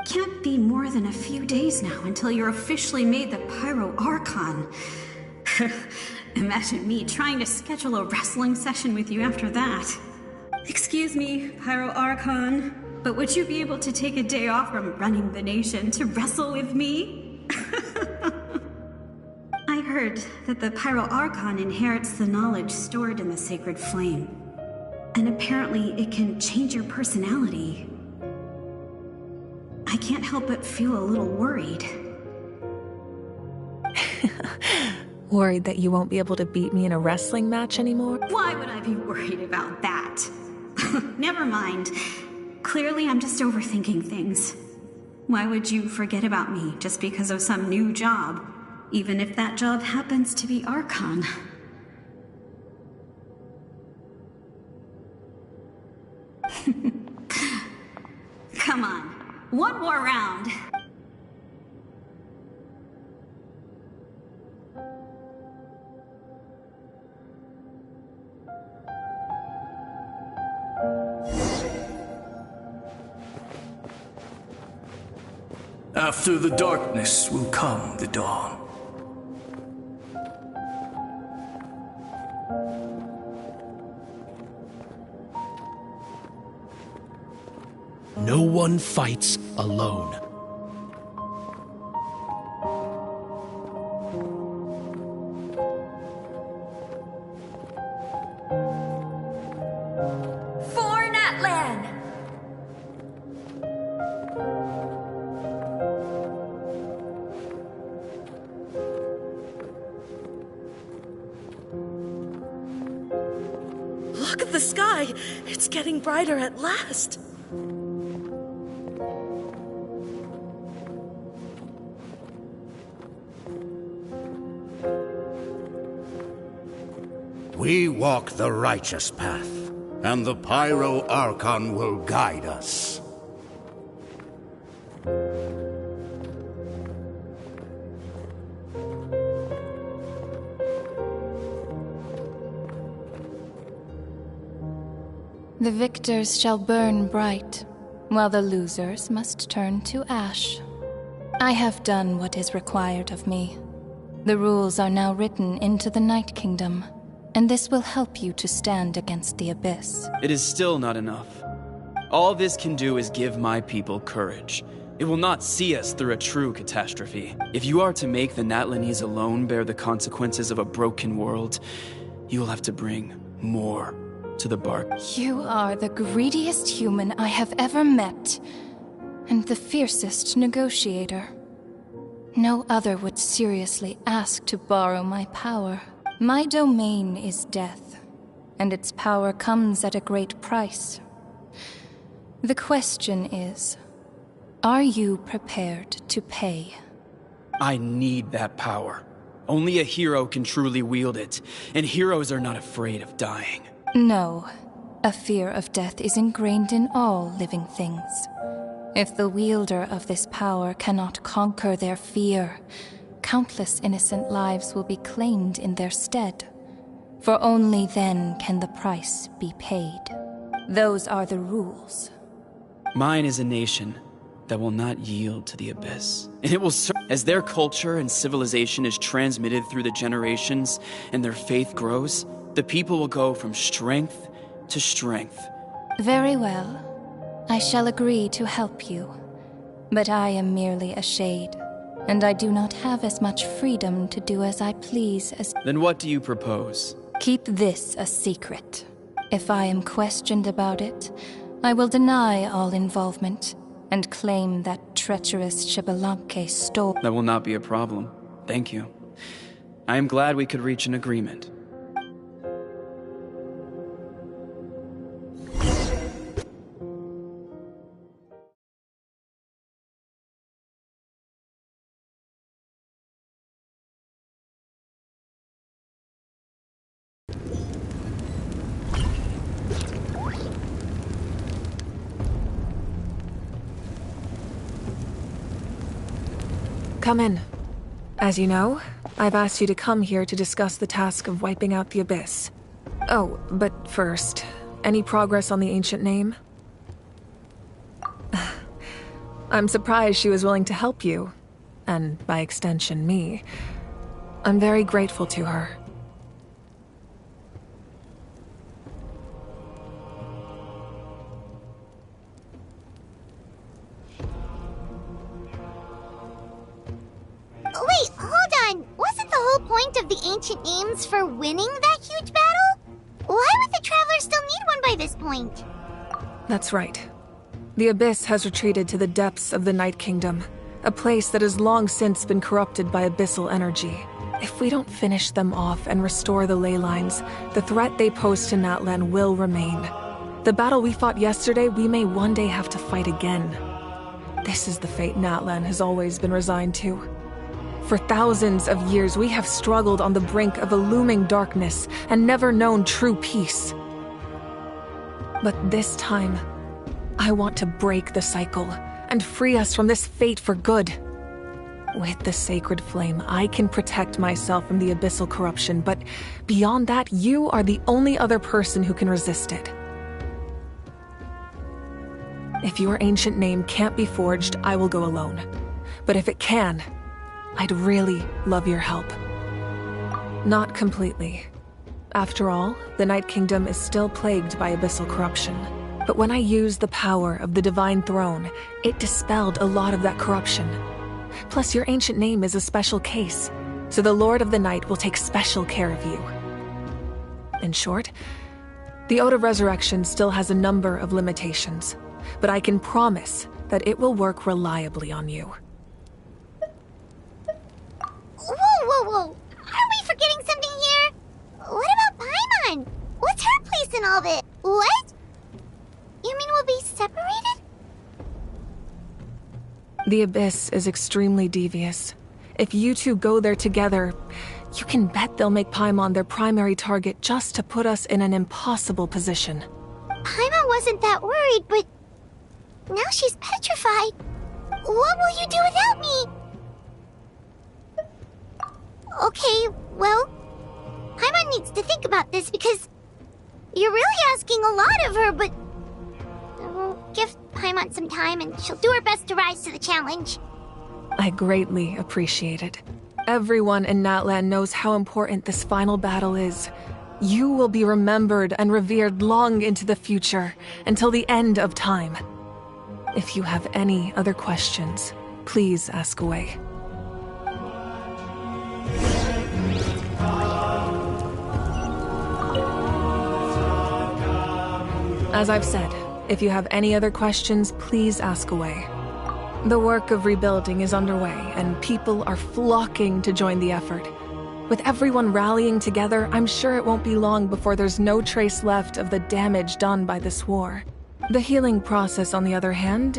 Can't be more than a few days now until you're officially made the Pyro Archon. Imagine me trying to schedule a wrestling session with you after that. Excuse me, Pyro Archon, but would you be able to take a day off from running the nation to wrestle with me? I heard that the Pyro Archon inherits the knowledge stored in the Sacred Flame. And apparently it can change your personality. I can't help but feel a little worried. Worried that you won't be able to beat me in a wrestling match anymore? Why would I be worried about that? Never mind. Clearly I'm just overthinking things. Why would you forget about me just because of some new job, even if that job happens to be Archon? Come on, one more round. After the darkness will come the dawn. No one fights alone. For Natlan! Look at the sky! It's getting brighter at last! We walk the righteous path, and the Pyro Archon will guide us. The victors shall burn bright, while the losers must turn to ash. I have done what is required of me. The rules are now written into the Night Kingdom, and this will help you to stand against the Abyss. It is still not enough. All this can do is give my people courage. It will not see us through a true catastrophe. If you are to make the Natlanese alone bear the consequences of a broken world, you will have to bring more to the bark. You are the greediest human I have ever met, and the fiercest negotiator. No other would seriously ask to borrow my power. My domain is death, and its power comes at a great price. The question is, are you prepared to pay? I need that power. Only a hero can truly wield it, and heroes are not afraid of dying. No, a fear of death is ingrained in all living things. If the wielder of this power cannot conquer their fear, countless innocent lives will be claimed in their stead. For only then can the price be paid. Those are the rules. Mine is a nation that will not yield to the Abyss. And it will serve as their culture and civilization is transmitted through the generations and their faith grows, the people will go from strength to strength. Very well. I shall agree to help you. But I am merely a shade, and I do not have as much freedom to do as I please as— Then what do you propose? Keep this a secret. If I am questioned about it, I will deny all involvement and claim that treacherous Xbalanque stole— That will not be a problem. Thank you. I am glad we could reach an agreement. Come in. As you know, I've asked you to come here to discuss the task of wiping out the Abyss. Oh, but first, any progress on the ancient name? I'm surprised she was willing to help you, and by extension, me. I'm very grateful to her. Wait, hold on. Wasn't the whole point of the ancient names for winning that huge battle? Why would the Traveler still need one by this point? That's right. The Abyss has retreated to the depths of the Night Kingdom, a place that has long since been corrupted by abyssal energy. If we don't finish them off and restore the ley lines, the threat they pose to Natlan will remain. The battle we fought yesterday, we may one day have to fight again. This is the fate Natlan has always been resigned to. For thousands of years, we have struggled on the brink of a looming darkness and never known true peace. But this time, I want to break the cycle and free us from this fate for good. With the sacred flame, I can protect myself from the abyssal corruption, but beyond that, you are the only other person who can resist it. If your ancient name can't be forged, I will go alone. But if it can, I'd really love your help. Not completely. After all, the Night Kingdom is still plagued by abyssal corruption. But when I used the power of the Divine Throne, it dispelled a lot of that corruption. Plus, your ancient name is a special case, so the Lord of the Night will take special care of you. In short, the Ode of Resurrection still has a number of limitations, but I can promise that it will work reliably on you. Whoa. Are we forgetting something here? What about Paimon? What's her place in all this? What? You mean we'll be separated? The Abyss is extremely devious. If you two go there together, you can bet they'll make Paimon their primary target just to put us in an impossible position. Paimon wasn't that worried, but now she's petrified. What will you do without me? Okay, well, Paimon needs to think about this because you're really asking a lot of her, but we'll give Paimon some time and she'll do her best to rise to the challenge. I greatly appreciate it. Everyone in Natlan knows how important this final battle is. You will be remembered and revered long into the future, until the end of time. If you have any other questions, please ask away. As I've said, if you have any other questions, please ask away. The work of rebuilding is underway, and people are flocking to join the effort. With everyone rallying together, I'm sure it won't be long before there's no trace left of the damage done by this war. The healing process, on the other hand,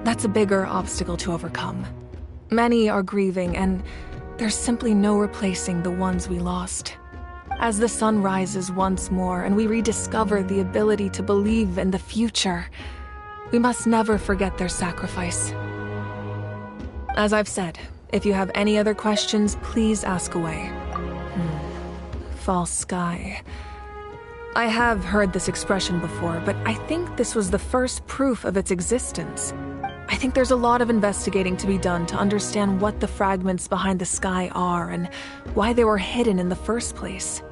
that's a bigger obstacle to overcome. Many are grieving, and there's simply no replacing the ones we lost. As the sun rises once more and we rediscover the ability to believe in the future, we must never forget their sacrifice. As I've said, if you have any other questions, please ask away. False sky. I have heard this expression before, but I think this was the first proof of its existence. I think there's a lot of investigating to be done to understand what the fragments behind the sky are and why they were hidden in the first place.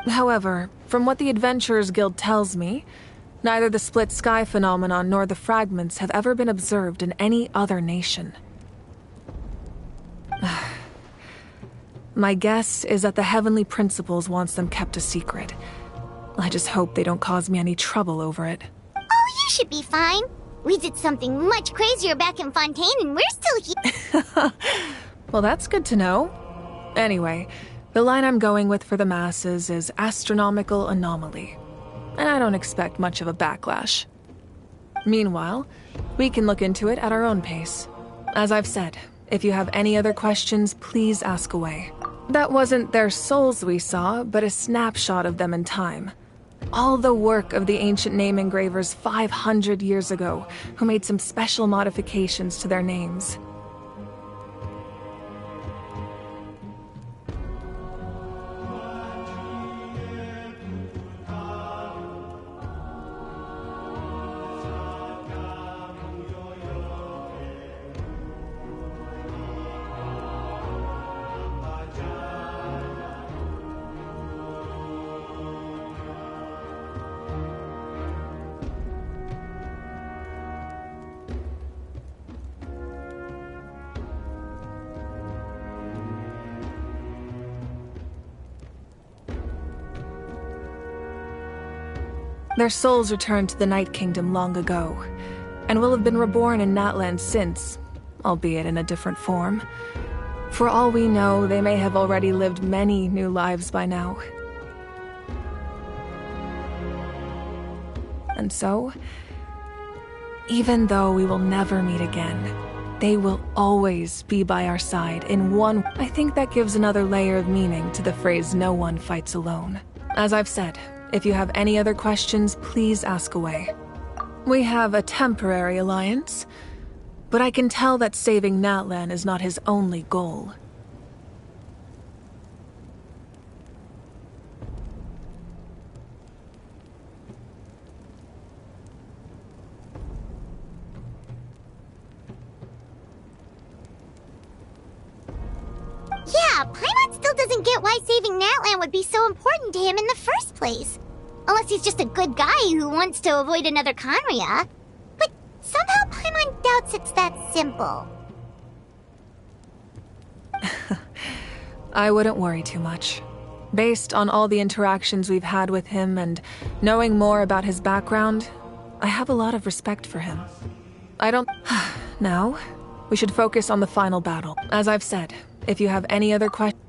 However, from what the Adventurers Guild tells me, neither the split sky phenomenon nor the fragments have ever been observed in any other nation. My guess is that the Heavenly Principles wants them kept a secret. I just hope they don't cause me any trouble over it. Oh, you should be fine. We did something much crazier back in Fontaine and we're still here. Well, that's good to know. Anyway, the line I'm going with for the masses is astronomical anomaly. And I don't expect much of a backlash. Meanwhile, we can look into it at our own pace. As I've said, if you have any other questions, please ask away. That wasn't their souls we saw, but a snapshot of them in time. All the work of the ancient name engravers 500 years ago, who made some special modifications to their names. Their souls returned to the Night Kingdom long ago, and will have been reborn in Natland since, albeit in a different form. For all we know, they may have already lived many new lives by now. And so, even though we will never meet again, they will always be by our side in one. I think that gives another layer of meaning to the phrase, "no one fights alone." As I've said, if you have any other questions, please ask away. We have a temporary alliance, but I can tell that saving Natlan is not his only goal. Yeah, Paimon still doesn't get why saving Natlan would be so important to him in the first place. Unless he's just a good guy who wants to avoid another Conria. But somehow Paimon doubts it's that simple. I wouldn't worry too much. Based on all the interactions we've had with him and knowing more about his background, I have a lot of respect for him. I don't... Now, we should focus on the final battle. As I've said, if you have any other questions...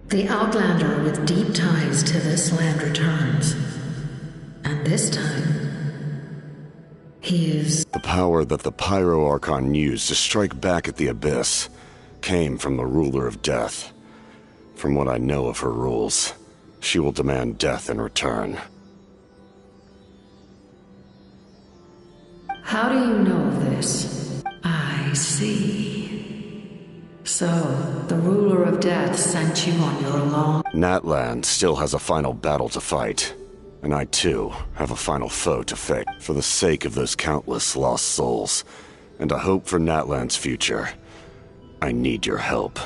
The Outlander with deep ties to this land returns. And this time, he is... The power that the Pyro Archon used to strike back at the Abyss came from the Ruler of Death. From what I know of her rules, she will demand death in return. How do you know this? I see. So, the Ruler of Death sent you on your long... Natlan still has a final battle to fight. And I, too, have a final foe to face. For the sake of those countless lost souls, and a hope for Natlan's future, I need your help.